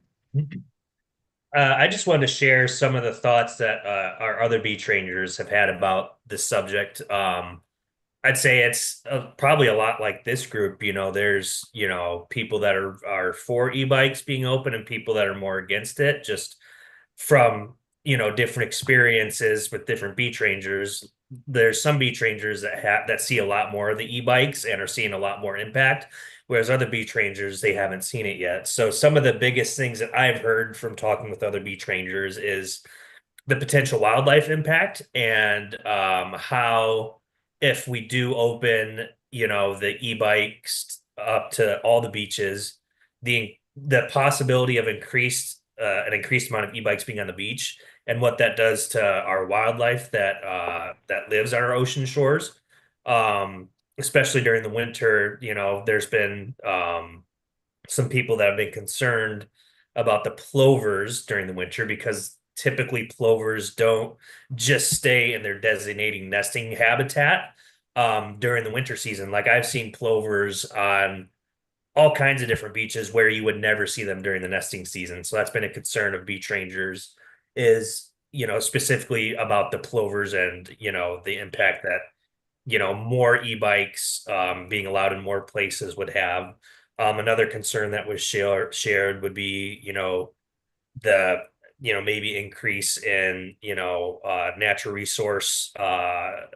I just wanted to share some of the thoughts that our other beach rangers have had about this subject. I'd say it's probably a lot like this group. You know, there's, you know, people that are for e-bikes being open and people that are more against it, just from, you know, different experiences with different beach rangers. There's some beach rangers that see a lot more of the e-bikes and are seeing a lot more impact, whereas other beach rangers, they haven't seen it yet. So some of the biggest things that I've heard from talking with other beach rangers is the potential wildlife impact and how if we do open, you know, the e-bikes up to all the beaches, the possibility of an increased amount of e-bikes being on the beach and what that does to our wildlife that lives on our ocean shores, especially during the winter. You know, there's been some people that have been concerned about the plovers during the winter because typically plovers don't just stay in their designated nesting habitat during the winter season. Like I've seen plovers on all kinds of different beaches where you would never see them during the nesting season. So that's been a concern of beach rangers is, you know, specifically about the plovers and, you know, the impact that, you know, more e-bikes being allowed in more places would have. Another concern that was shared would be, you know, the maybe increase in, natural resource, not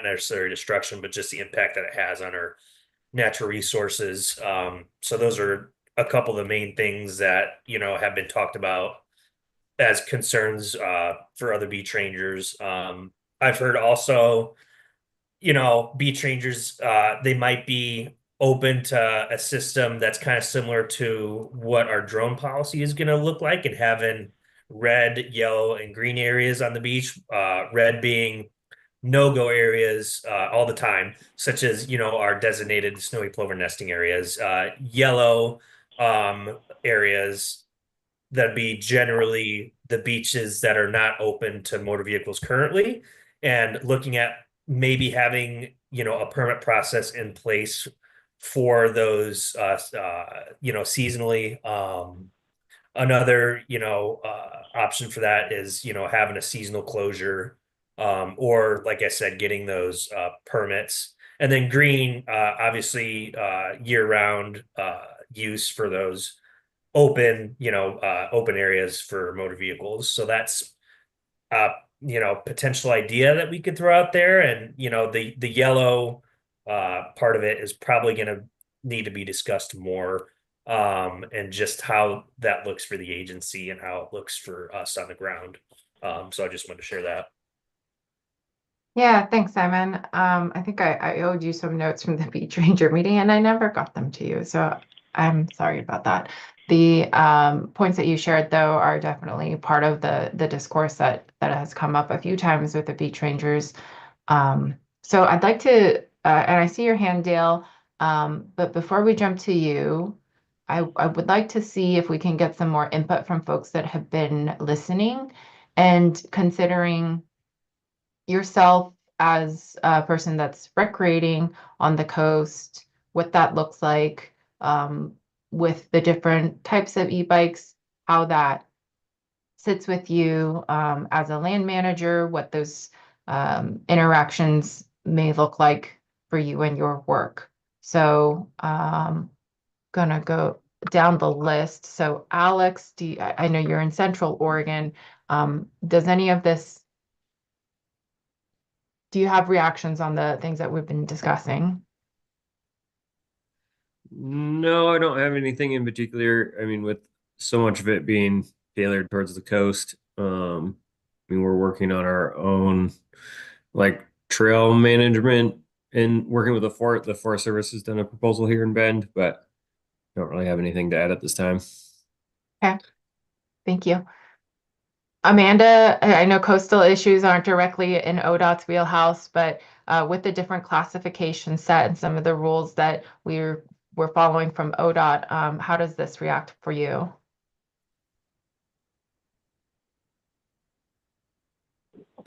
necessarily destruction, but just the impact that it has on our natural resources. So those are a couple of the main things that, have been talked about as concerns for other beach rangers. I've heard also, beach rangers, they might be open to a system that's kind of similar to what our drone policy is going to look like, and having red, yellow, and green areas on the beach. Red being no-go areas all the time, such as, our designated snowy plover nesting areas. Yellow areas that'd be generally the beaches that are not open to motor vehicles currently, and looking at maybe having, a permit process in place for those, seasonally. Another, option for that is, having a seasonal closure, or like I said, getting those permits. And then green, obviously, year-round use for those open, open areas for motor vehicles. So that's potential idea that we could throw out there. And, the yellow part of it is probably going to need to be discussed more, and just how that looks for the agency and how it looks for us on the ground. So I just wanted to share that.
Yeah, thanks, Simon. I think I owed you some notes from the beach ranger meeting and I never got them to you, so I'm sorry about that. The points that you shared, though, are definitely part of the discourse that has come up a few times with the beach rangers. So I'd like to, and I see your hand, Dale, but before we jump to you, I would like to see if we can get some more input from folks that have been listening and considering yourself as a person that's recreating on the coast, what that looks like, with the different types of e-bikes, how that sits with you as a land manager, what those interactions may look like for you and your work. So gonna go down the list. So Alex, I know you're in Central Oregon. Does any of this, do you have reactions on the things that we've been discussing?
No, I don't have anything in particular. I mean, with so much of it being tailored towards the coast, we're working on our own like trail management and working with the Forest Service has done a proposal here in Bend, but don't really have anything to add at this time.
Okay, thank you. Amanda, I know coastal issues aren't directly in ODOT's wheelhouse, but with the different classification set and some of the rules that we're following from ODOT, how does this react for you?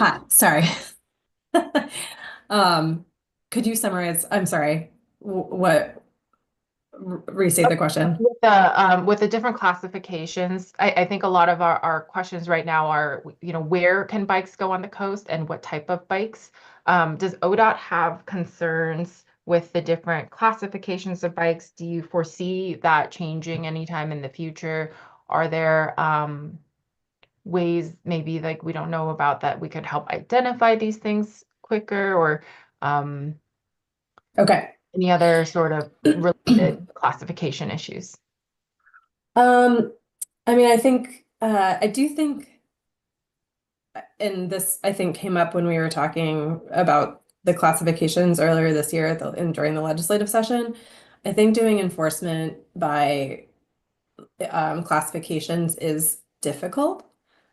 Hi, sorry. Could you summarize? I'm sorry. What? Restate the question.
With the different classifications, I think a lot of our questions right now are, where can bikes go on the coast and what type of bikes? Does ODOT have concerns with the different classifications of bikes? Do you foresee that changing anytime in the future? Are there ways maybe like we don't know about that we could help identify these things quicker, or
okay,
any other sort of related classification issues?
I mean, I do think, and this I think came up when we were talking about the classifications earlier this year and during the legislative session. I think doing enforcement by classifications is difficult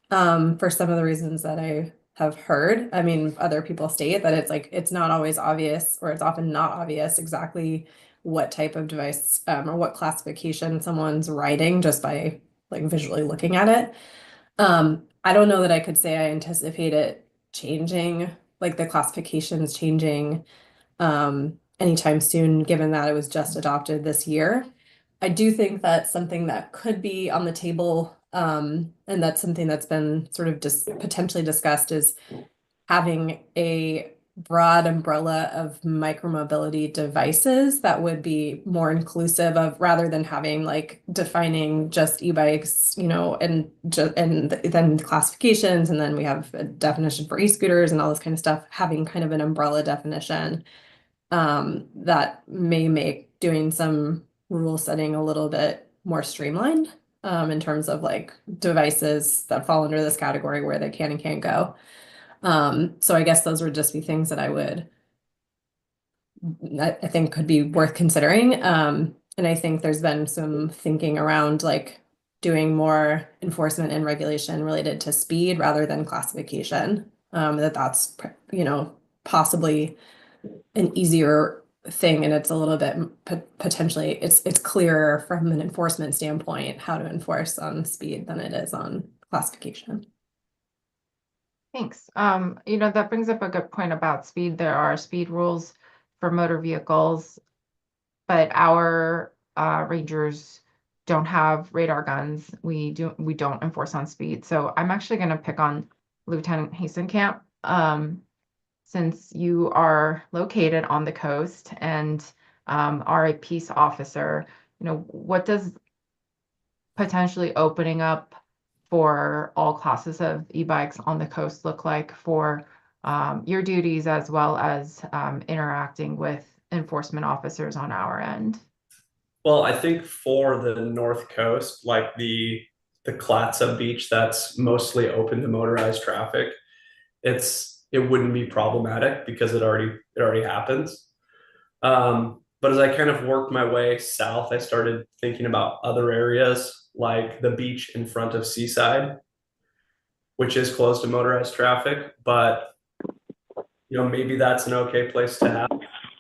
for some of the reasons that I have heard. I mean, other people state that it's not always obvious, or it's often not obvious exactly what type of device or what classification someone's riding just by like visually looking at it. I don't know that I could say I anticipate it changing, like the classifications changing anytime soon, given that it was just adopted this year. I do think that's something that could be on the table, and that's something that's been sort of potentially discussed, is having a broad umbrella of micromobility devices that would be more inclusive of, rather than having like defining just e-bikes, you know, and then classifications, and then we have a definition for e-scooters and all this kind of stuff, having kind of an umbrella definition that may make doing some rule setting a little bit more streamlined in terms of like devices that fall under this category, where they can and can't go. So I guess those would just be things that I think could be worth considering. And I think there's been some thinking around like doing more enforcement and regulation related to speed rather than classification. That's, you know, possibly an easier thing, and it's a little bit potentially it's clearer from an enforcement standpoint how to enforce on speed than it is on classification.
Thanks. You know, that brings up a good point about speed. There are speed rules for motor vehicles, but our rangers don't have radar guns. We don't enforce on speed. So I'm actually going to pick on Lieutenant Hastenkamp, since you are located on the coast and are a peace officer. You know, what does potentially opening up for all classes of e-bikes on the coast look like for your duties, as well as interacting with enforcement officers on our end?
Well, I think for the North Coast, like the Clatsop beach that's mostly open to motorized traffic, it wouldn't be problematic because it already happens. But as I kind of worked my way south, I started thinking about other areas like the beach in front of Seaside, which is closed to motorized traffic, but you know, maybe that's an okay place to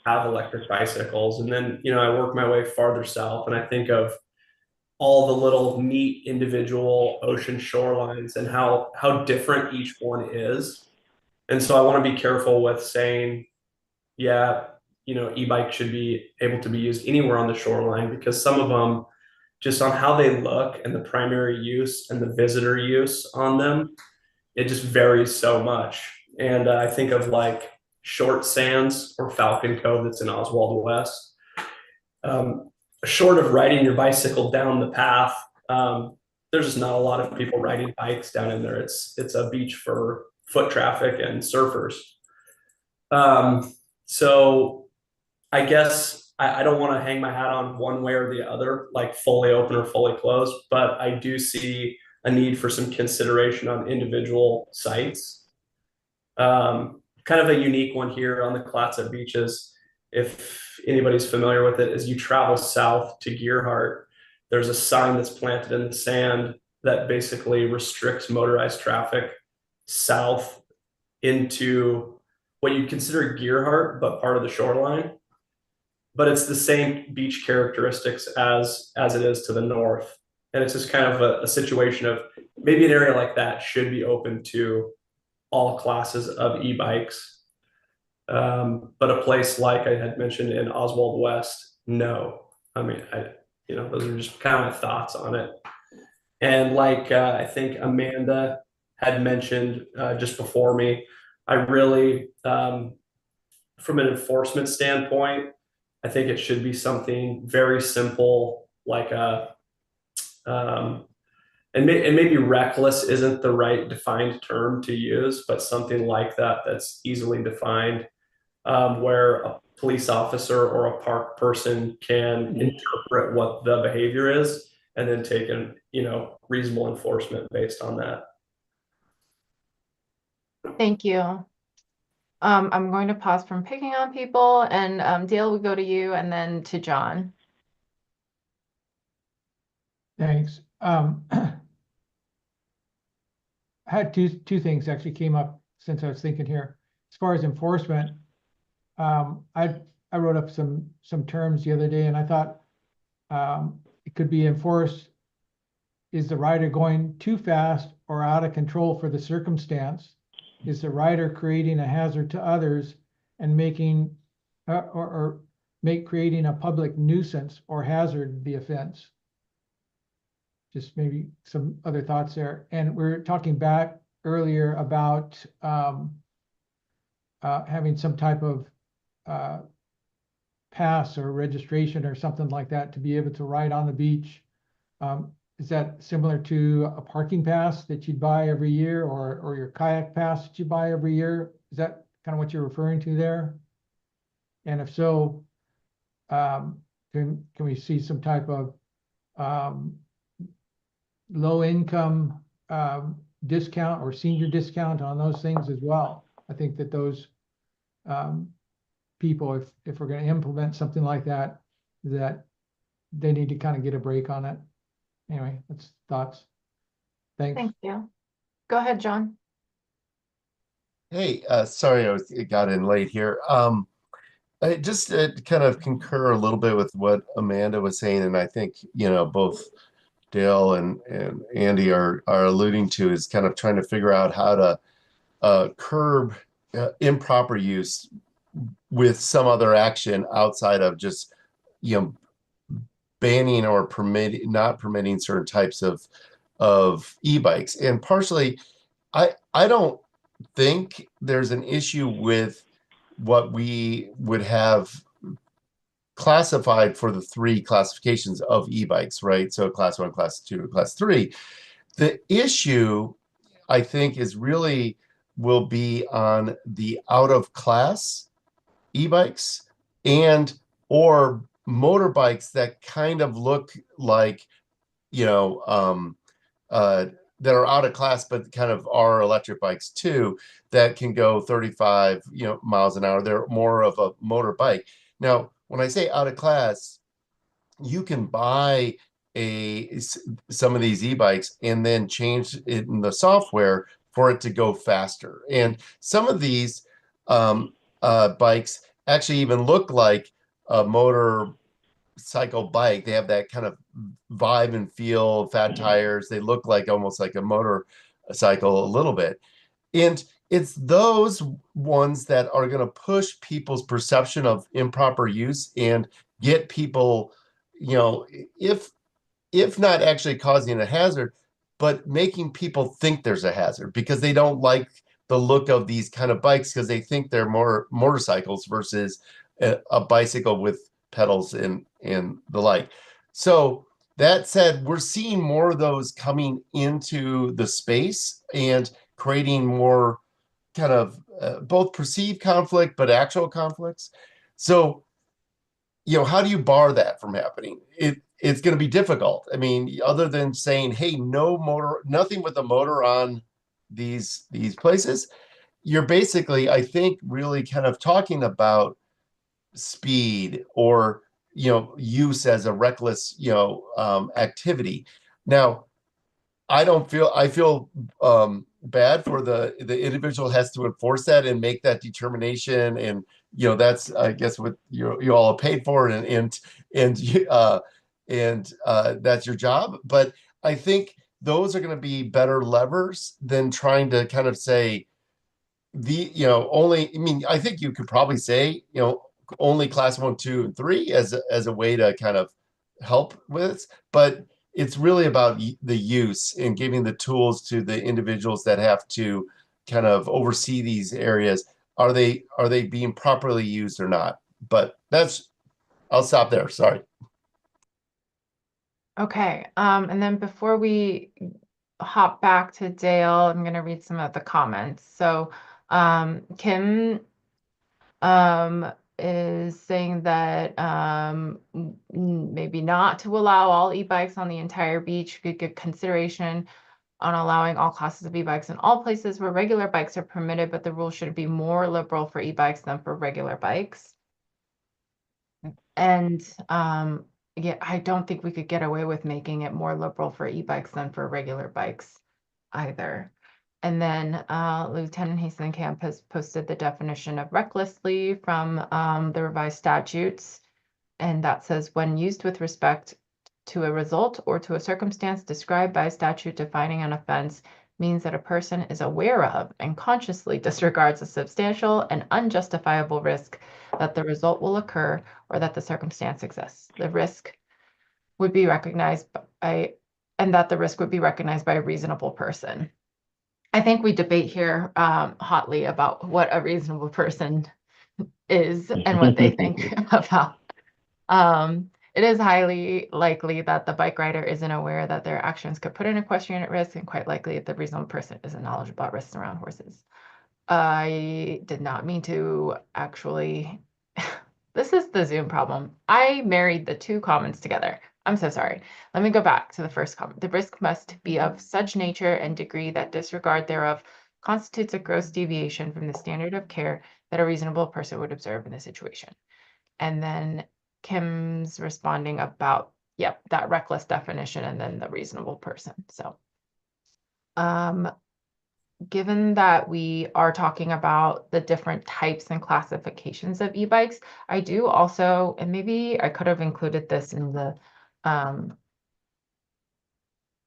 have electric bicycles. And then, you know, I work my way farther south and I think of all the little neat individual ocean shorelines and how different each one is. And so I want to be careful with saying, yeah, you know, e-bike should be able to be used anywhere on the shoreline, because some of them, just on how they look and the primary use and the visitor use on them, it just varies so much. And I think of like Short Sands or Falcon Cove that's in Oswald West. Short of riding your bicycle down the path, there's just not a lot of people riding bikes down in there. It's a beach for foot traffic and surfers. So I guess I don't want to hang my hat on one way or the other, like fully open or fully closed, but I do see a need for some consideration on individual sites. Kind of a unique one here on the Clatsop beaches, if anybody's familiar with it, is you travel south to Gearhart, there's a sign that's planted in the sand that basically restricts motorized traffic south into what you'd consider Gearhart, but part of the shoreline. But it's the same beach characteristics as it is to the north. And it's just kind of a situation of maybe an area like that should be open to all classes of e-bikes. But a place like I had mentioned in Oswald West, no. I mean, those are just kind of my thoughts on it. And like I think Amanda had mentioned just before me, I really, from an enforcement standpoint, I think it should be something very simple, like and maybe reckless isn't the right defined term to use, but something like that that's easily defined, where a police officer or a park person can interpret what the behavior is and then take reasonable enforcement based on that.
Thank you. I'm going to pause from picking on people, and Dale, we go to you and then to John.
Thanks. I had two things actually came up since I was thinking here. As far as enforcement, I wrote up some terms the other day, and I thought it could be enforced. Is the rider going too fast or out of control for the circumstance? Is the rider creating a hazard to others and making creating a public nuisance or hazard the offense? Just maybe some other thoughts there. And we were talking back earlier about having some type of pass or registration or something like that to be able to ride on the beach. Is that similar to a parking pass that you'd buy every year, or your kayak pass that you buy every year? Is that kind of what you're referring to there? And if so, can we see some type of low income discount or senior discount on those things as well? I think that those people, if we're going to implement something like that, that they need to kind of get a break on it. Anyway, that's thoughts. Thanks.
Thank you. Go ahead, John.
Hey, sorry I got in late here. I just kind of concur a little bit with what Amanda was saying, and I think, you know, both Dale and Andy are alluding to, is kind of trying to figure out how to curb improper use with some other action outside of just, you know, banning or not permitting certain types of e-bikes. And partially, I don't think there's an issue with what we would have classified for the 3 classifications of e-bikes, right? So class 1, class 2, class 3. The issue, I think, is really will be on the out of class e-bikes and or motorbikes that kind of look like, you know, that are out of class, but kind of are electric bikes too, that can go 35, you know, miles an hour. They're more of a motorbike. Now, when I say out of class, you can buy some of these e-bikes and then change it in the software for it to go faster. And some of these bikes actually even look like a motorcycle bike. They have that kind of vibe and feel, fat tires. They look like almost like a motorcycle a little bit. And it's those ones that are going to push people's perception of improper use and get people, you know, if not actually causing a hazard, but making people think there's a hazard because they don't like the look of these kind of bikes because they think they're more motorcycles versus a bicycle with pedals and the like. So that said, we're seeing more of those coming into the space and creating more kind of both perceived conflict, but actual conflicts. So, you know, how do you bar that from happening? It's going to be difficult. I mean, other than saying, hey, no motor, nothing with a motor on these places, you're basically, I think, really kind of talking about speed or, you know, use as a reckless, you know, activity. Now, I feel bad for the individual has to enforce that and make that determination, and you know that's I guess what you all are paid for, and that's your job. But I think those are going to be better levers than trying to kind of say only. I mean, I think you could probably say only class 1, 2, and 3 as a way to kind of help with it, but it's really about the use and giving the tools to the individuals that have to kind of oversee these areas. Are they being properly used or not? But I'll stop there. Sorry.
Okay. And then before we hop back to Dale, I'm going to read some of the comments. So Kim is saying that maybe not to allow all e-bikes on the entire beach, could give consideration on allowing all classes of e-bikes in all places where regular bikes are permitted, but the rule should be more liberal for e-bikes than for regular bikes. And yeah, I don't think we could get away with making it more liberal for e-bikes than for regular bikes either. And then Lieutenant Hastenkamp has posted the definition of recklessly from the revised statutes. And that says, when used with respect to a result or to a circumstance described by a statute defining an offense, means that a person is aware of and consciously disregards a substantial and unjustifiable risk that the result will occur or that the circumstance exists. The risk would be recognized by, and that the risk would be recognized by a reasonable person. I think we debate here hotly about what a reasonable person is and what they think about. It is highly likely that the bike rider isn't aware that their actions could put an equestrian at risk, and quite likely that the reasonable person isn't knowledgeable about risks around horses. I did not mean to actually. This is the Zoom problem. I married the two comments together. I'm so sorry. Let me go back to the first comment. The risk must be of such nature and degree that disregard thereof constitutes a gross deviation from the standard of care that a reasonable person would observe in the situation. And then Kim's responding about, yep, that reckless definition and then the reasonable person. So, given that we are talking about the different types and classifications of e-bikes, I do also, and maybe I could have included this in the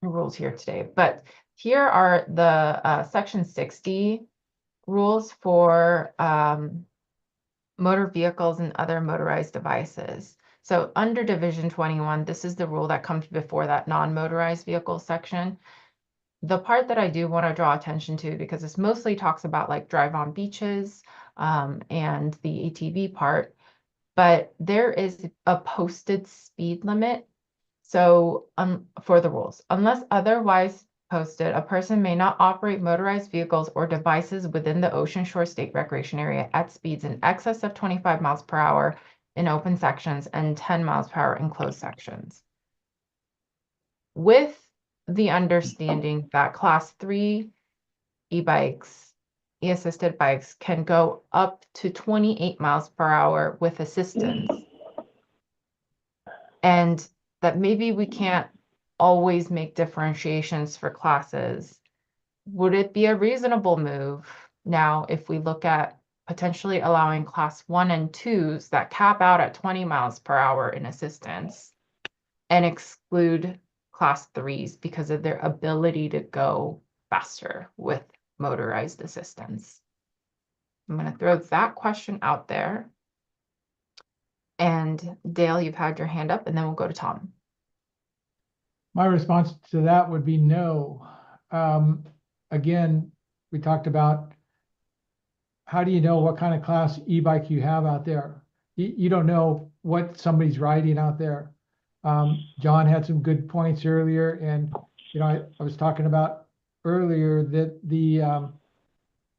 rules here today, but here are the section 60 rules for motor vehicles and other motorized devices. So under Division 21, this is the rule that comes before that non-motorized vehicle section. The part that I do want to draw attention to, because this mostly talks about like drive on beaches and the ATV part, but there is a posted speed limit. So for the rules, unless otherwise posted, a person may not operate motorized vehicles or devices within the Ocean Shore State Recreation Area at speeds in excess of 25 miles per hour in open sections and 10 miles per hour in closed sections. With the understanding that class 3 e-bikes, e-assisted bikes can go up to 28 miles per hour with assistance. And that maybe we can't always make differentiations for classes. Would it be a reasonable move now if we look at potentially allowing class 1 and 2s that cap out at 20 miles per hour in assistance and exclude class 3s because of their ability to go faster with motorized assistance? I'm going to throw that question out there. And Dale, you've had your hand up, and then we'll go to Tom.
My response to that would be no. Again, we talked about how do you know what kind of class e-bike you have out there? You don't know what somebody's riding out there. John had some good points earlier, and you know, I was talking about earlier that the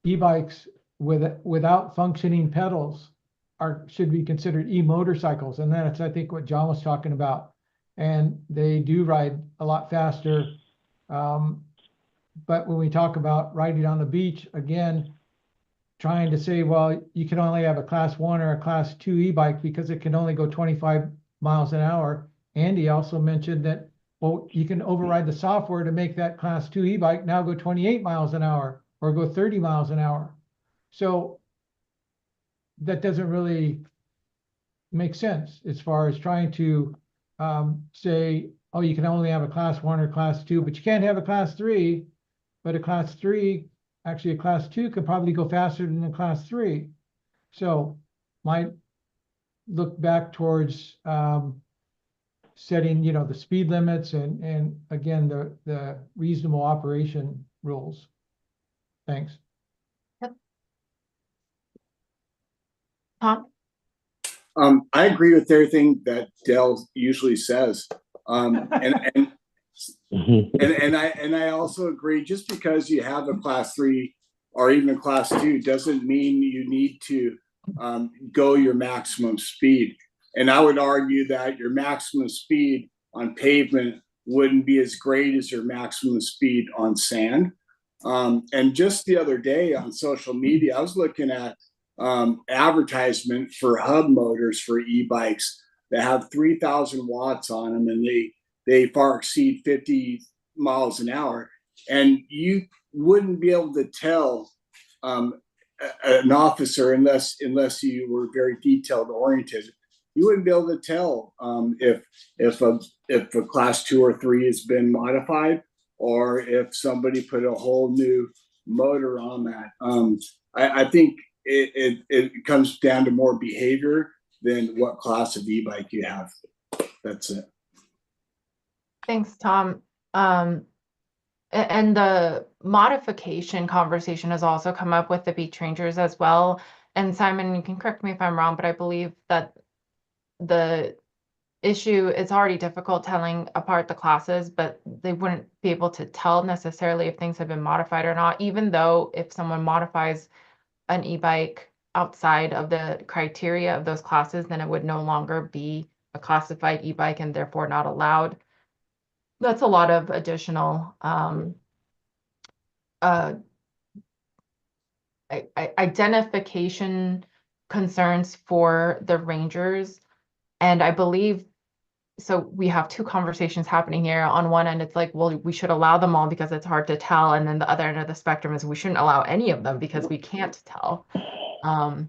e-bikes without functioning pedals should be considered e-motorcycles, and that's I think what John was talking about. And they do ride a lot faster. But when we talk about riding on the beach, again, trying to say, well, you can only have a class 1 or a class 2 e-bike because it can only go 25 miles an hour. Andy also mentioned that, well, you can override the software to make that class 2 e-bike now go 28 miles an hour or go 30 miles an hour. So that doesn't really make sense as far as trying to say, oh, you can only have a class 1 or class 2, but you can't have a class 3. But a class 3, actually a class 2 could probably go faster than a class 3. So might look back towards setting, you know, the speed limits and again, the reasonable operation rules. Thanks.
Yep. Tom?
I agree with everything that Dell usually says. And I also agree, just because you have a class 3 or even a class 2 doesn't mean you need to go your maximum speed. And I would argue that your maximum speed on pavement wouldn't be as great as your maximum speed on sand. And just the other day on social media, I was looking at advertisement for hub motors for e-bikes that have 3,000 watts on them, and they far exceed 50 miles an hour. And you wouldn't be able to tell an officer unless you were very detailed oriented. You wouldn't be able to tell if a class 2 or 3 has been modified, or if somebody put a whole new motor on that. I think it comes down to more behavior than what class of e-bike you have. That's it.
Thanks, Tom. And the modification conversation has also come up with the beach rangers as well. And Simon, you can correct me if I'm wrong, but I believe that the issue is already difficult telling apart the classes, but they wouldn't be able to tell necessarily if things have been modified or not, even though if someone modifies an e-bike outside of the criteria of those classes, then it would no longer be a classified e-bike and therefore not allowed. That's a lot of additional identification concerns for the rangers. And I believe, so we have two conversations happening here. On one end, it's like, well, we should allow them all because it's hard to tell. And then the other end of the spectrum is we shouldn't allow any of them because we can't tell. Do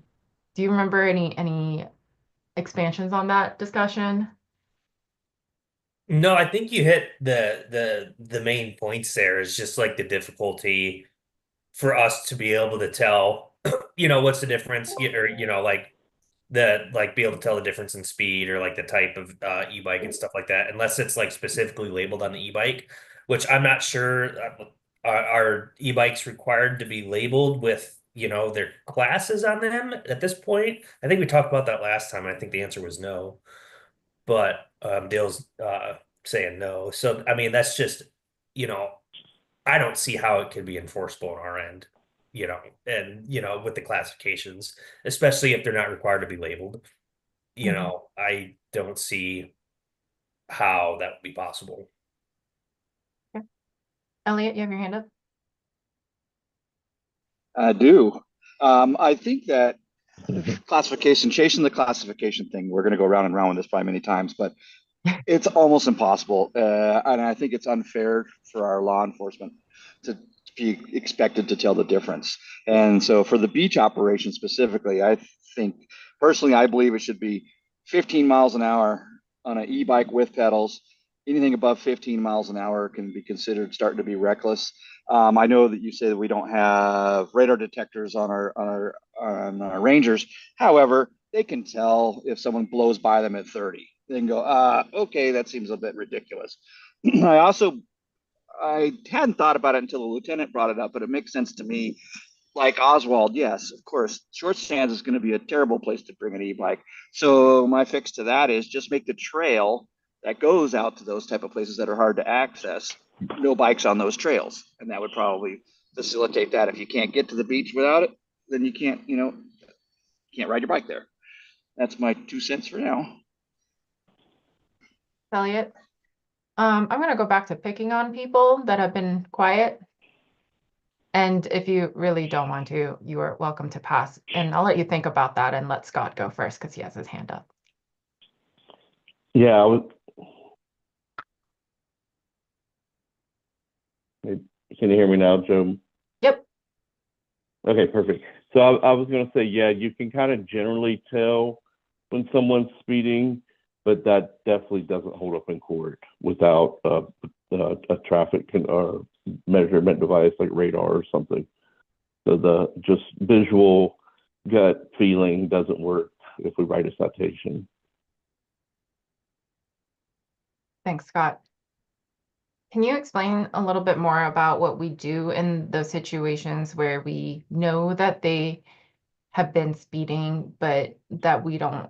you remember any expansions on that discussion?
No, I think you hit the main points there is just like the difficulty for us to be able to tell, what's the difference, or, like be able to tell the difference in speed or like the type of e-bike and stuff like that, unless it's like specifically labeled on the e-bike, which I'm not sure. Are e-bikes required to be labeled with, their classes on them at this point? I think we talked about that last time. I think the answer was no, but Dale's saying no. So, I mean, that's just, I don't see how it can be enforceable on our end, and, with the classifications, especially if they're not required to be labeled. I don't see how that would be possible.
Elliot, you have your hand up?
I do. I think that classification, chasing the classification thing, we're going to go round and round with this probably many times, but it's almost impossible. And I think it's unfair for our law enforcement to be expected to tell the difference. And so for the beach operation specifically, I think personally, I believe it should be 15 miles an hour on an e-bike with pedals. Anything above 15 miles an hour can be considered starting to be reckless. I know that you say that we don't have radar detectors on our Rangers. However, they can tell if someone blows by them at 30. They can go, okay, that seems a bit ridiculous. I hadn't thought about it until the lieutenant brought it up, but it makes sense to me. Like Oswald, yes, of course, short sands is going to be a terrible place to bring an e-bike. So my fix to that is just make the trail that goes out to those type of places that are hard to access, no bikes on those trails. And that would probably facilitate that. If you can't get to the beach without it, then you can't ride your bike there. That's my 2 cents for now.
Elliot? I'm going to go back to picking on people that have been quiet. And if you really don't want to, you are welcome to pass. And I'll let you think about that and let Scott go first because he has his hand up.
Yeah, can you hear me now, Joe?
Yep.
Okay, perfect. So I was going to say, yeah, you can kind of generally tell when someone's speeding, but that definitely doesn't hold up in court without a traffic or measurement device like radar or something. So the just visual gut feeling doesn't work if we write a citation.
Thanks, Scott. Can you explain a little bit more about what we do in those situations where we know that they have been speeding, but that we don't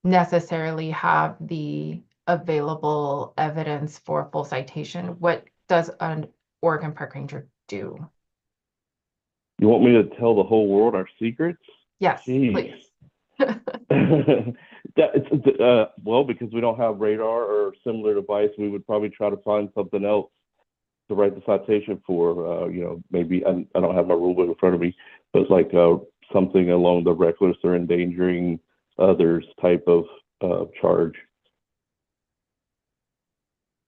necessarily have the available evidence for full citation? What does an Oregon Park Ranger do?
You want me to tell the whole world our secrets?
Yes,
Jeez.
please.
Well, because we don't have radar or similar device, we would probably try to find something else to write the citation for. Maybe I don't have my rule book in front of me, but like something along the reckless or endangering others type of charge.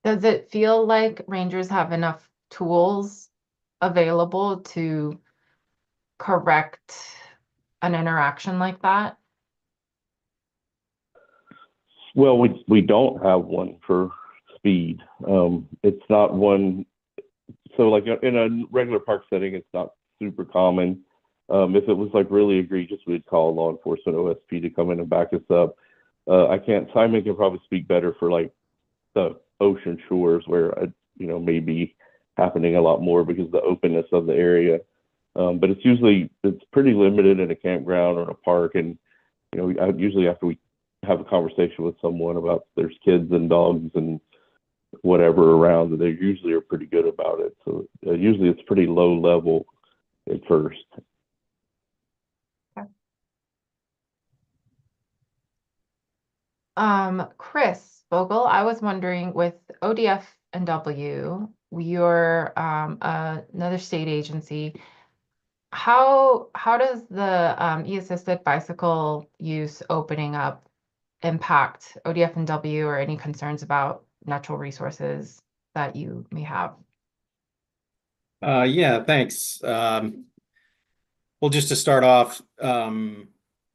Does it feel like Rangers have enough tools available to correct an interaction like that?
Well, we don't have one for speed. It's not one. So like in a regular park setting, it's not super common. If it was like really egregious, we'd call law enforcement OSP to come in and back us up. Simon can probably speak better for like the ocean shores where, maybe happening a lot more because of the openness of the area. But it's pretty limited in a campground or in a park. And, usually after we have a conversation with someone about there's kids and dogs and whatever around, they usually are pretty good about it. So usually it's pretty low level at first.
Chris Vogel, I was wondering with ODF and W, you're another state agency. How does the e-assisted bicycle use opening up impact ODF and W or any concerns about natural resources that you may have?
Yeah, thanks. Well, just to start off,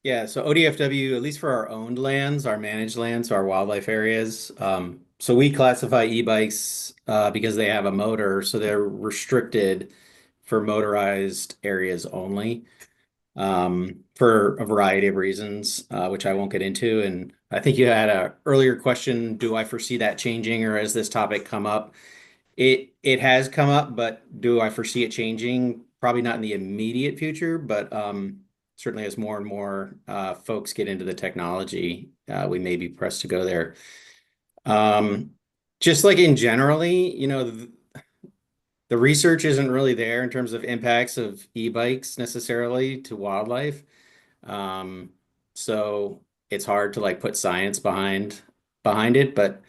yeah, so ODFW, at least for our owned lands, our managed lands, our wildlife areas, so we classify e-bikes because they have a motor, so they're restricted for motorized areas only for a variety of reasons, which I won't get into. And I think you had an earlier question, do I foresee that changing or has this topic come up? It has come up, but do I foresee it changing? Probably not in the immediate future, but certainly as more and more folks get into the technology, we may be pressed to go there. Just like in generally, the research isn't really there in terms of impacts of e-bikes necessarily to wildlife. So it's hard to like put science behind it, but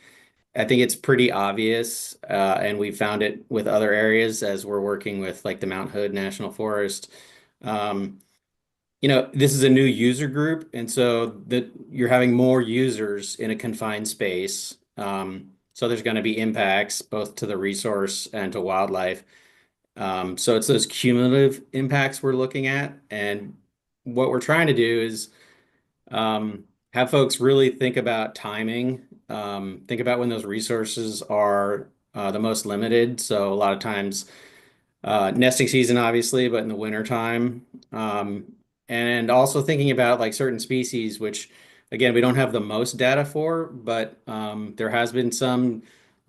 I think it's pretty obvious, and we found it with other areas as we're working with like the Mount Hood National Forest. This is a new user group, and so that you're having more users in a confined space. So there's going to be impacts both to the resource and to wildlife. So it's those cumulative impacts we're looking at, and what we're trying to do is have folks really think about timing, think about when those resources are the most limited. So a lot of times, nesting season, obviously, but in the wintertime. And also thinking about like certain species, which again, we don't have the most data for, but there has been some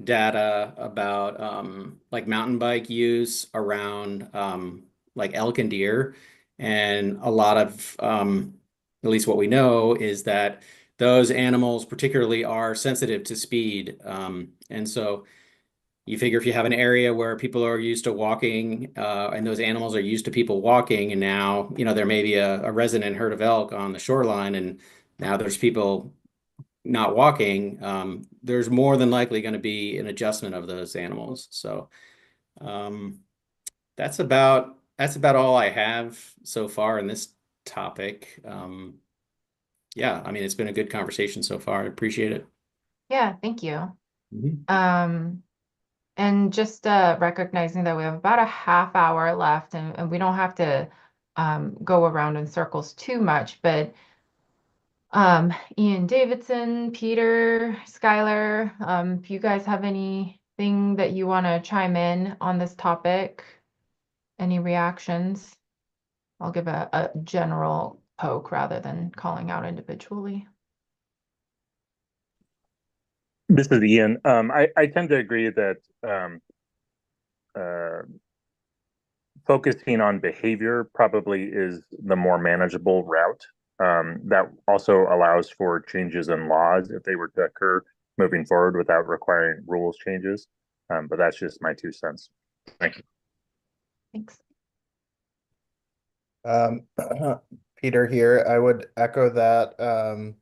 data about like mountain bike use around like elk and deer. And a lot of at least what we know is that those animals particularly are sensitive to speed. And so you figure if you have an area where people are used to walking and those animals are used to people walking, and now, there may be a resident herd of elk on the shoreline, and now there's people not walking, there's more than likely going to be an adjustment of those animals. So that's about all I have so far in this topic. Yeah, I mean, it's been a good conversation so far. I appreciate it.
Yeah, thank you. And just recognizing that we have about a half hour left, and we don't have to go around in circles too much, but Ian Davidson, Peter, Skylar, if you guys have anything that you want to chime in on this topic, any reactions? I'll give a general poke rather than calling out individually.
This is Ian. I tend to agree that focusing on behavior probably is the more manageable route. That also allows for changes in laws if they were to occur moving forward without requiring rules changes. But that's just my 2 cents. Thank you.
Thanks.
Peter here. I would echo that. I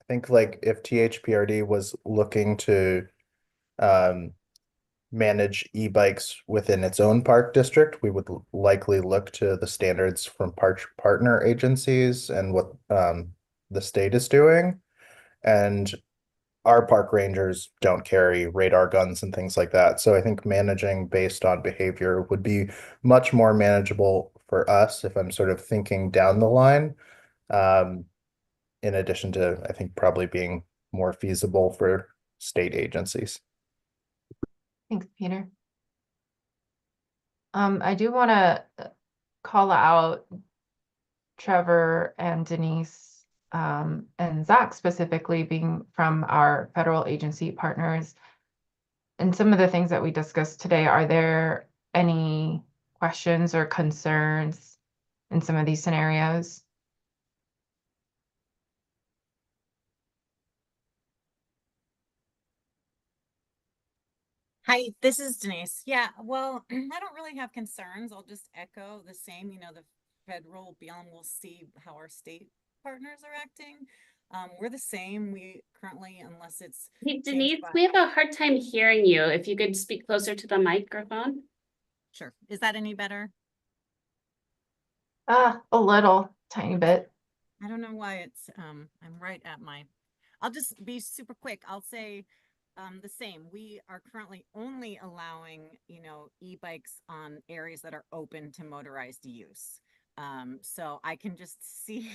think like if THPRD was looking to manage e-bikes within its own park district, we would likely look to the standards from partner agencies and what the state is doing. And our park rangers don't carry radar guns and things like that. So I think managing based on behavior would be much more manageable for us if I'm sort of thinking down the line. In addition to, I think, probably being more feasible for state agencies.
Thanks, Peter. I do want to call out Trevor and Denise and Zach specifically being from our federal agency partners. and some of the things that we discussed today, are there any questions or concerns in some of these scenarios?
Hi, this is Denise. Yeah, well, I don't really have concerns. I'll just echo the same. You know, the federal beyond, we'll see how our state partners are acting. We're the same. We currently, unless it's
Hey,
changed
Denise,
by,
we have a hard time hearing you. If you could speak closer to the microphone.
sure. Is that any better?
A little, tiny bit.
I don't know why it's, I'm right at my, I'll just be super quick. I'll say the same. We are currently only allowing, you know, e-bikes on areas that are open to motorized use. So I can just see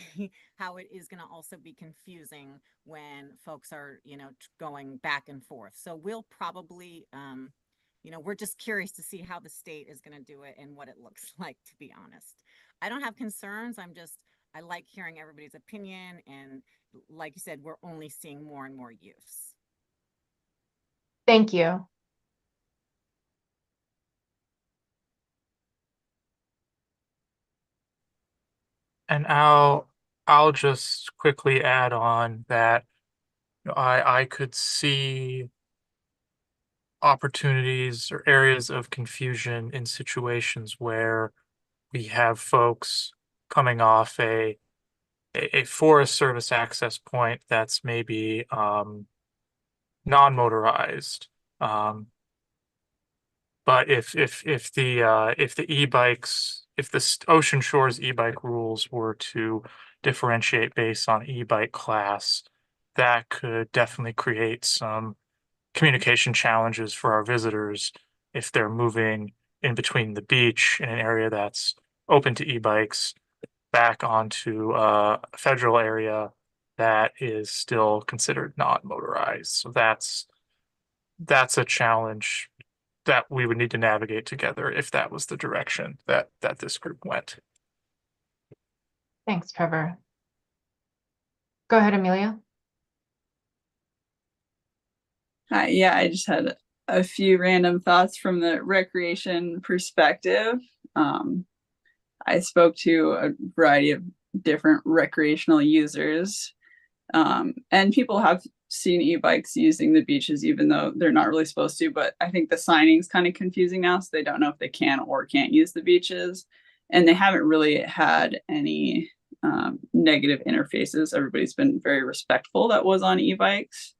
how it is going to also be confusing when folks are, you know, going back and forth. So we'll probably, you know, we're just curious to see how the state is going to do it and what it looks like, to be honest. I don't have concerns. I like hearing everybody's opinion. And like you said, we're only seeing more and more use.
Thank you.
And I'll just quickly add on that I could see opportunities or areas of confusion in situations where we have folks coming off a Forest Service access point that's maybe non-motorized. But if the e-bikes, if the Ocean Shores e-bike rules were to differentiate based on e-bike class, that could definitely create some communication challenges for our visitors if they're moving in between the beach in an area that's open to e-bikes back onto a federal area that is still considered not motorized. So that's a challenge that we would need to navigate together if that was the direction that this group went.
Thanks, Trevor. Go ahead, Amelia.
Hi, yeah, I just had a few random thoughts from the recreation perspective. I spoke to a variety of different recreational users, and people have seen e-bikes using the beaches, even though they're not really supposed to. But I think the signing's kind of confusing now, so they don't know if they can or can't use the beaches, and they haven't really had any negative interfaces. Everybody's been very respectful that was on e-bikes,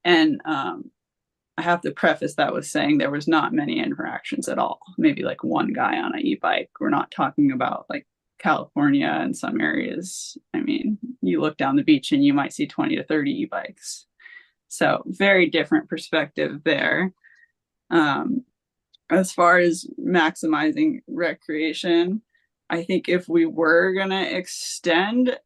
and I have to preface that with saying there was not many interactions at all. Maybe like one guy on an e-bike. We're not talking about like California and some areas. I mean, you look down the beach and you might see 20 to 30 e-bikes. So very different perspective there. As far as maximizing recreation, I think if we were going to extend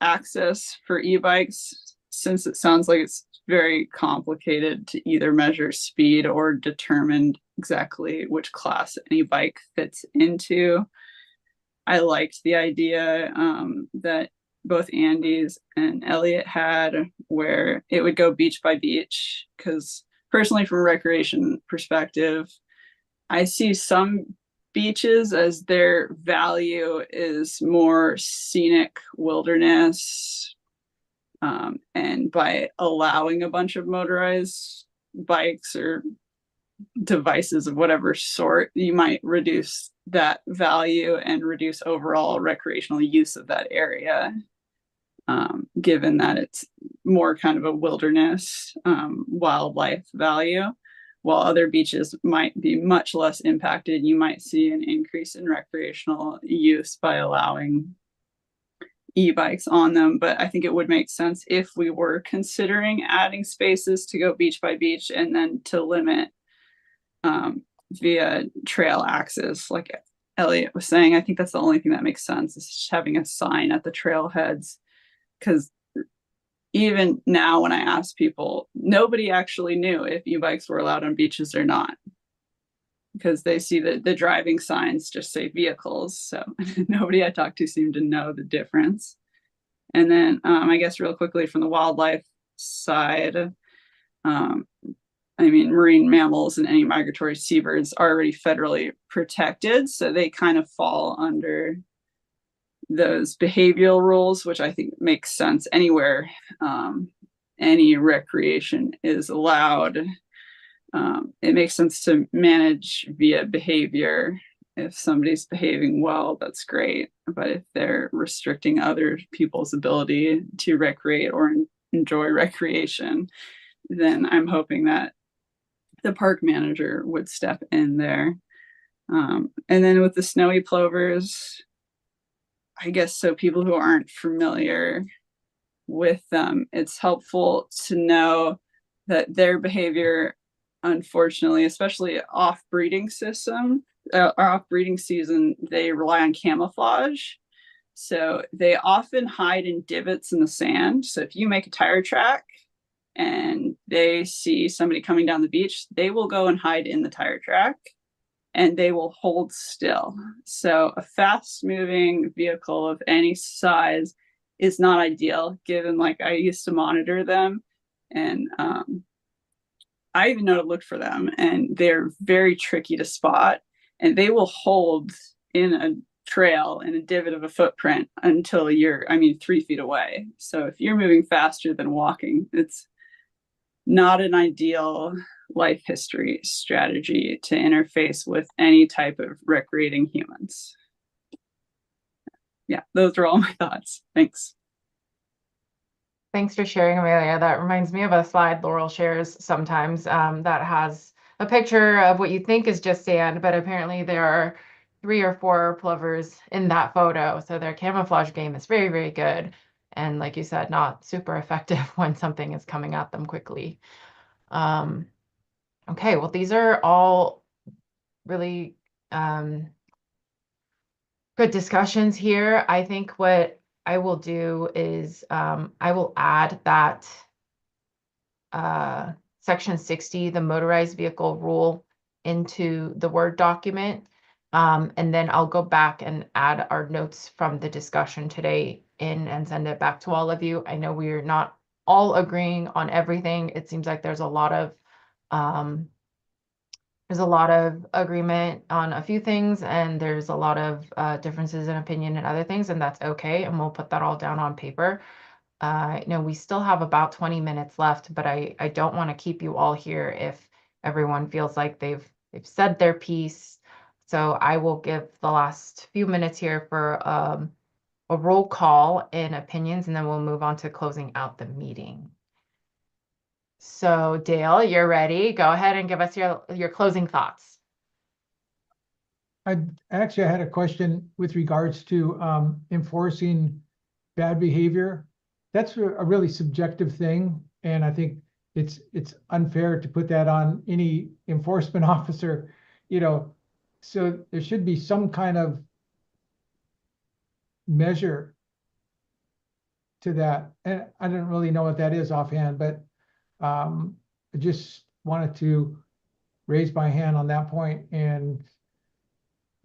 access for e-bikes, since it sounds like it's very complicated to either measure speed or determine exactly which class any bike fits into, I liked the idea that both Andy's and Elliot had, where it would go beach by beach. Because personally, from a recreation perspective, I see some beaches as their value is more scenic wilderness. And by allowing a bunch of motorized bikes or devices of whatever sort, you might reduce that value and reduce overall recreational use of that area, given that it's more kind of a wilderness wildlife value, while other beaches might be much less impacted. You might see an increase in recreational use by allowing e-bikes on them. But I think it would make sense if we were considering adding spaces to go beach by beach, and then to limit via trail access, like Elliot was saying. I think that's the only thing that makes sense, is just having a sign at the trailheads. Because even now, when I ask people, nobody actually knew if e-bikes were allowed on beaches or not, because they see the driving signs just say vehicles. So nobody I talked to seemed to know the difference. And then I guess real quickly from the wildlife side, I mean, marine mammals and any migratory seabirds are already federally protected, so they kind of fall under those behavioral rules, which I think makes sense anywhere any recreation is allowed. It makes sense to manage via behavior. If somebody's behaving well, that's great. But if they're restricting other people's ability to recreate or enjoy recreation, then I'm hoping that the park manager would step in there. And then with the snowy plovers, I guess so people who aren't familiar with them, it's helpful to know that their behavior, unfortunately, especially off breeding season, they rely on camouflage. So they often hide in divots in the sand. So if you make a tire track and they see somebody coming down the beach, they will go and hide in the tire track and they will hold still. So a fast moving vehicle of any size is not ideal, given like I used to monitor them and I even know to look for them, and they're very tricky to spot, and they will hold in a trail in a divot of a footprint until you're, 3 feet away. So if you're moving faster than walking, it's not an ideal life history strategy to interface with any type of recreating humans. Yeah, those are all my thoughts. Thanks.
Thanks for sharing, Amelia. That reminds me of a slide Laurel shares sometimes that has a picture of what you think is just sand, but apparently there are 3 or 4 plovers in that photo. So their camouflage game is very, very good. And like you said, not super effective when something is coming at them quickly. Okay, well, these are all really good discussions here. I think what I will do is I will add that section 60, the motorized vehicle rule, into the Word document. And then I'll go back and add our notes from the discussion today in and send it back to all of you. I know we're not all agreeing on everything. It seems like there's a lot of agreement on a few things, and there's a lot of differences in opinion and other things, and that's okay. And we'll put that all down on paper. We still have about 20 minutes left, but I don't want to keep you all here if everyone feels like they've said their piece. So I will give the last few minutes here for a roll call and opinions, and then we'll move on to closing out the meeting. So Dale, you're ready. Go ahead and give us your closing thoughts.
I had a question with regards to enforcing bad behavior. That's a really subjective thing, and I think it's unfair to put that on any enforcement officer, so there should be some kind of measure to that. And I don't really know what that is offhand, but I just wanted to raise my hand on that point and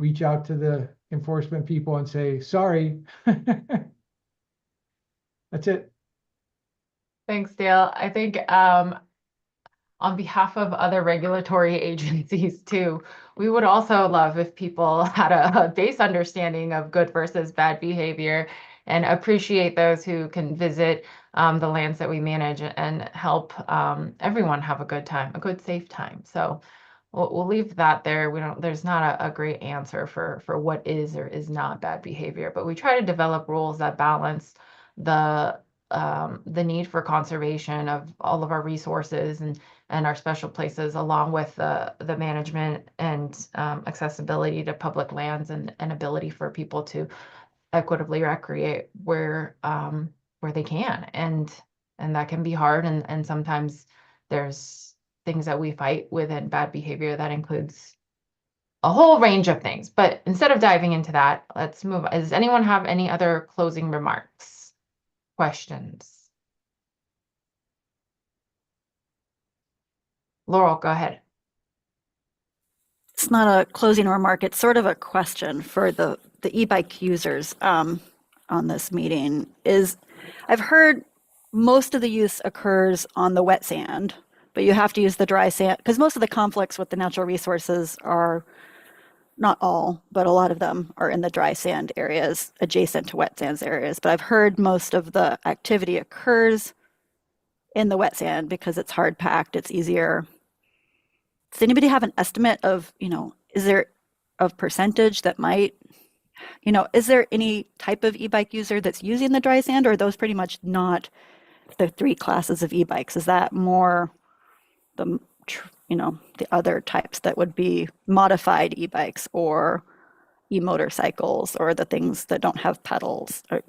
reach out to the enforcement people and say, sorry. That's it.
Thanks, Dale. I think on behalf of other regulatory agencies too, we would also love if people had a base understanding of good versus bad behavior and appreciate those who can visit the lands that we manage and help everyone have a good time, a good, safe time. So we'll leave that there. There's not a great answer for what is or is not bad behavior, but we try to develop rules that balance the need for conservation of all of our resources and our special places, along with the management and accessibility to public lands and ability for people to equitably recreate where they can. And that can be hard. And sometimes there's things that we fight within bad behavior that includes a whole range of things. But instead of diving into that, let's move on. Does anyone have any other closing remarks, questions? Laurel, go ahead.
It's not a closing remark. It's sort of a question for the e-bike users on this meeting. I've heard most of the use occurs on the wet sand but you have to use the dry sand, because most of the conflicts with the natural resources are, not all, but a lot of them are in the dry sand areas adjacent to wet sands areas. But I've heard most of the activity occurs in the wet sand because it's hard packed, it's easier. Does anybody have an estimate of, is there of percentage that might, is there any type of e-bike user that's using the dry sand, or are those pretty much not the three classes of e-bikes? Is that more the, the other types that would be modified e-bikes or e-motorcycles or the things that don't have pedals? Or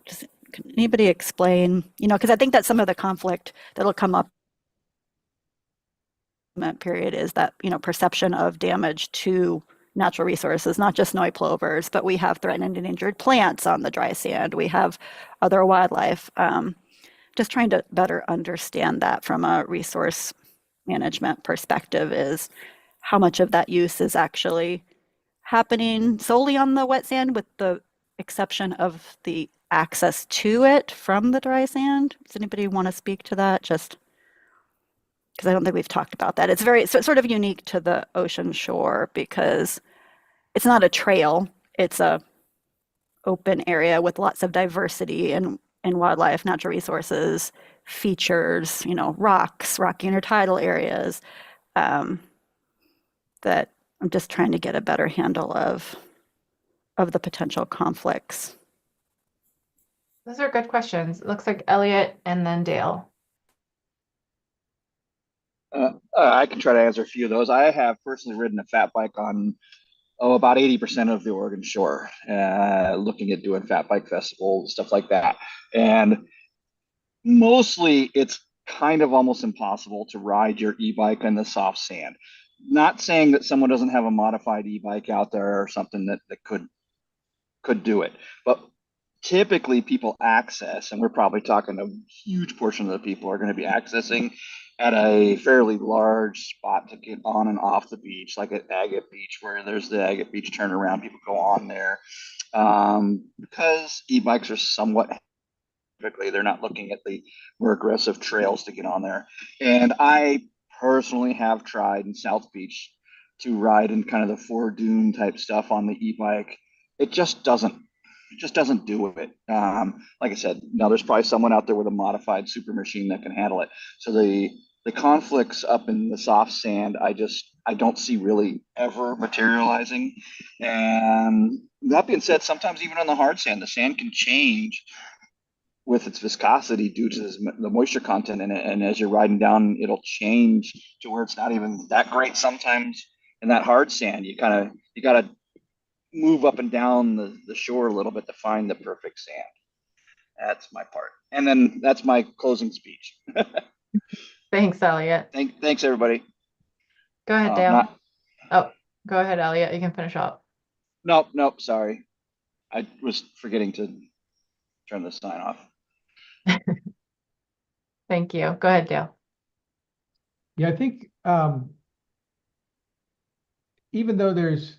can anybody explain, because I think that some of the conflict that'll come up period is that, perception of damage to natural resources, not just snowy plovers, but we have threatened and endangered plants on the dry sand. We have other wildlife. Just trying to better understand that from a resource management perspective is how much of that use is actually happening solely on the wet sand with the exception of the access to it from the dry sand. Does anybody want to speak to that? Just because I don't think we've talked about that. It's very sort of unique to the ocean shore because it's not a trail. It's a open area with lots of diversity and wildlife, natural resources, features, rocks, rocky intertidal areas, that I'm just trying to get a better handle of the potential conflicts.
Those are good questions. It looks like Elliot and then Dale.
I can try to answer a few of those. I have personally ridden a fat bike on about 80% of the Oregon shore, looking at doing fat bike festivals, stuff like that. And mostly it's kind of almost impossible to ride your e-bike on the soft sand. Not saying that someone doesn't have a modified e-bike out there or something that could do it, but typically people access, and we're probably talking a huge portion of the people are going to be accessing at a fairly large spot to get on and off the beach, like at Agate Beach, where there's the Agate Beach turnaround. People go on there because e-bikes are somewhat, typically they're not looking at the more aggressive trails to get on there. And I personally have tried in South Beach to ride in kind of the four dune type stuff on the e-bike. It just doesn't do it. Like I said, now there's probably someone out there with a modified super machine that can handle it. So the conflicts up in the soft sand, I don't see really ever materializing. And that being said, sometimes even on the hard sand, the sand can change with its viscosity due to the moisture content in it. And as you're riding down, it'll change to where it's not even that great sometimes. In that hard sand, you got to move up and down the shore a little bit to find the perfect sand. That's my part. And then that's my closing speech.
Thanks, Elliot.
Thanks, everybody.
Go ahead, Dale. Go ahead, Elliot. You can finish up.
Nope, sorry. I was forgetting to turn the sign off.
Thank you. Go ahead, Dale.
Yeah, I think even though there's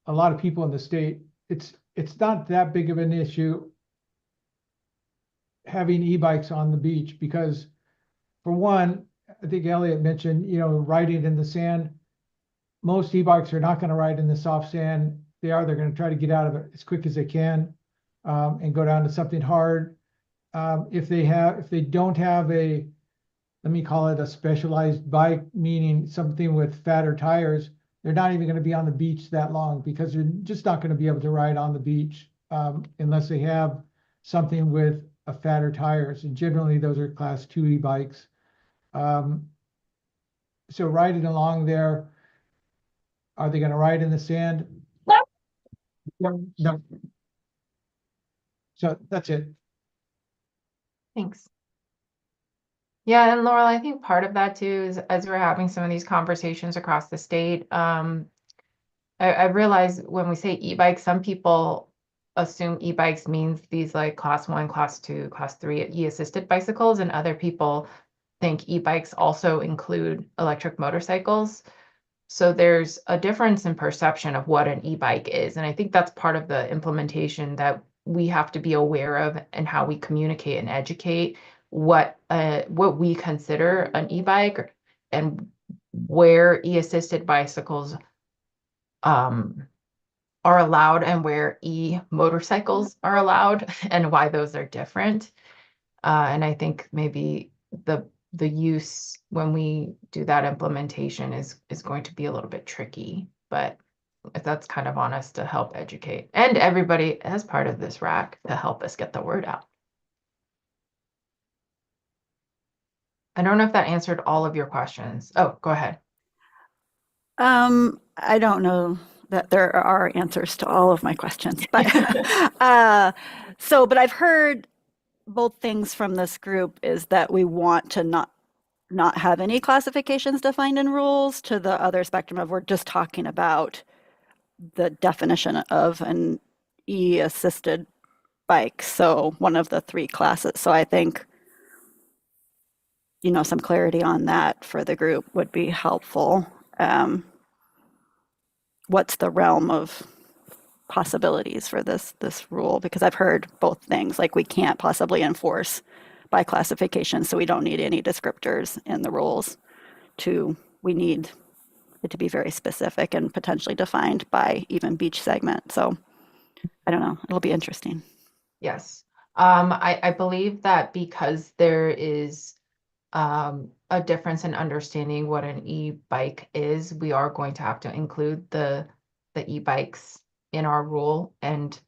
a lot of people in the state, it's not that big of an issue having e-bikes on the beach because, for one, I think Elliot mentioned, riding in the sand. Most e-bikes are not going to ride in the soft sand. They're going to try to get out of it as quick as they can and go down to something hard. If they don't have a, let me call it a specialized bike, meaning something with fatter tires, they're not even going to be on the beach that long because they're just not going to be able to ride on the beach unless they have something with a fatter tires. And generally those are class 2 e-bikes. So riding along there, are they going to ride in the sand? No. So that's it.
Thanks. Yeah, and Laurel, I think part of that too is as we're having some of these conversations across the state, I realize when we say e-bikes, some people assume e-bikes means these like class 1, class 2, class 3 e-assisted bicycles, and other people think e-bikes also include electric motorcycles. So there's a difference in perception of what an e-bike is. And I think that's part of the implementation that we have to be aware of and how we communicate and educate what we consider an e-bike and where e-assisted bicycles are allowed and where e-motorcycles are allowed and why those are different. And I think maybe the use when we do that implementation is going to be a little bit tricky, but that's kind of on us to help educate and everybody as part of this RAC to help us get the word out. I don't know if that answered all of your questions. Oh, go ahead.
I don't know that there are answers to all of my questions, but but I've heard both things from this group is that we want to not have any classifications defined in rules, to the other spectrum of we're just talking about the definition of an e-assisted bike. So one of the three classes. So I think, some clarity on that for the group would be helpful. What's the realm of possibilities for this rule? Because I've heard both things, like we can't possibly enforce by classification, so we don't need any descriptors in the rules. We need it to be very specific and potentially defined by even beach segment. So I don't know, it'll be interesting.
Yes. I believe that because there is a difference in understanding what an e-bike is, we are going to have to include the e-bikes in our rule and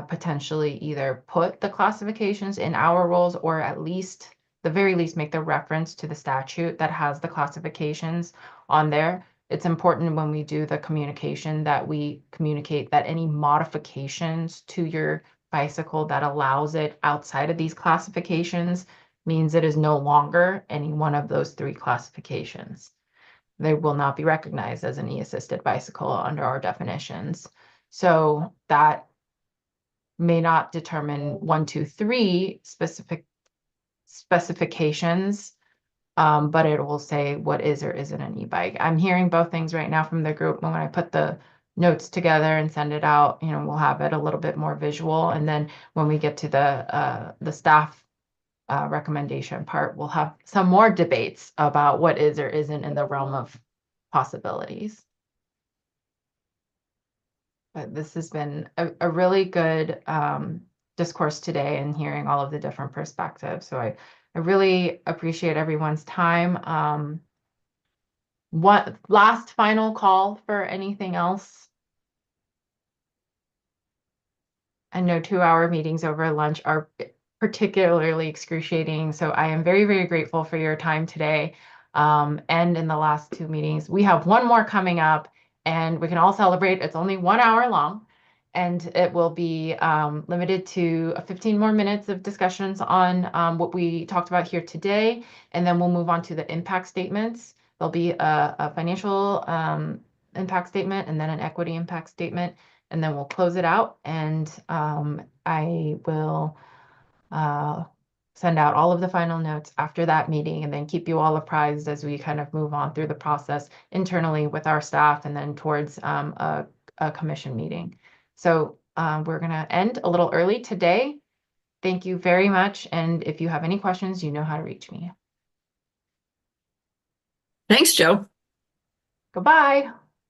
potentially either put the classifications in our rules or at least, the very least, make the reference to the statute that has the classifications on there. It's important when we do the communication that we communicate that any modifications to your bicycle that allows it outside of these classifications means it is no longer any one of those three classifications. They will not be recognized as an e-assisted bicycle under our definitions. So that may not determine 1, 2, 3 specific specifications, but it will say what is or isn't an e-bike. I'm hearing both things right now from the group. When I put the notes together and send it out, we'll have it a little bit more visual. And then when we get to the staff recommendation part, we'll have some more debates about what is or isn't in the realm of possibilities. But this has been a really good discourse today and hearing all of the different perspectives. So I really appreciate everyone's time. One last final call for anything else? I know 2-hour meetings over lunch are particularly excruciating. So I am very, very grateful for your time today. And in the last 2 meetings, we have one more coming up and we can all celebrate. It's only 1 hour long and it will be limited to 15 more minutes of discussions on what we talked about here today. And then we'll move on to the impact statements. There'll be a financial impact statement and then an equity impact statement. And then we'll close it out and I will send out all of the final notes after that meeting and then keep you all apprised as we kind of move on through the process internally with our staff and then towards a commission meeting. So we're going to end a little early today. Thank you very much. And if you have any questions, you know how to reach me.
Thanks, Joe.
Goodbye.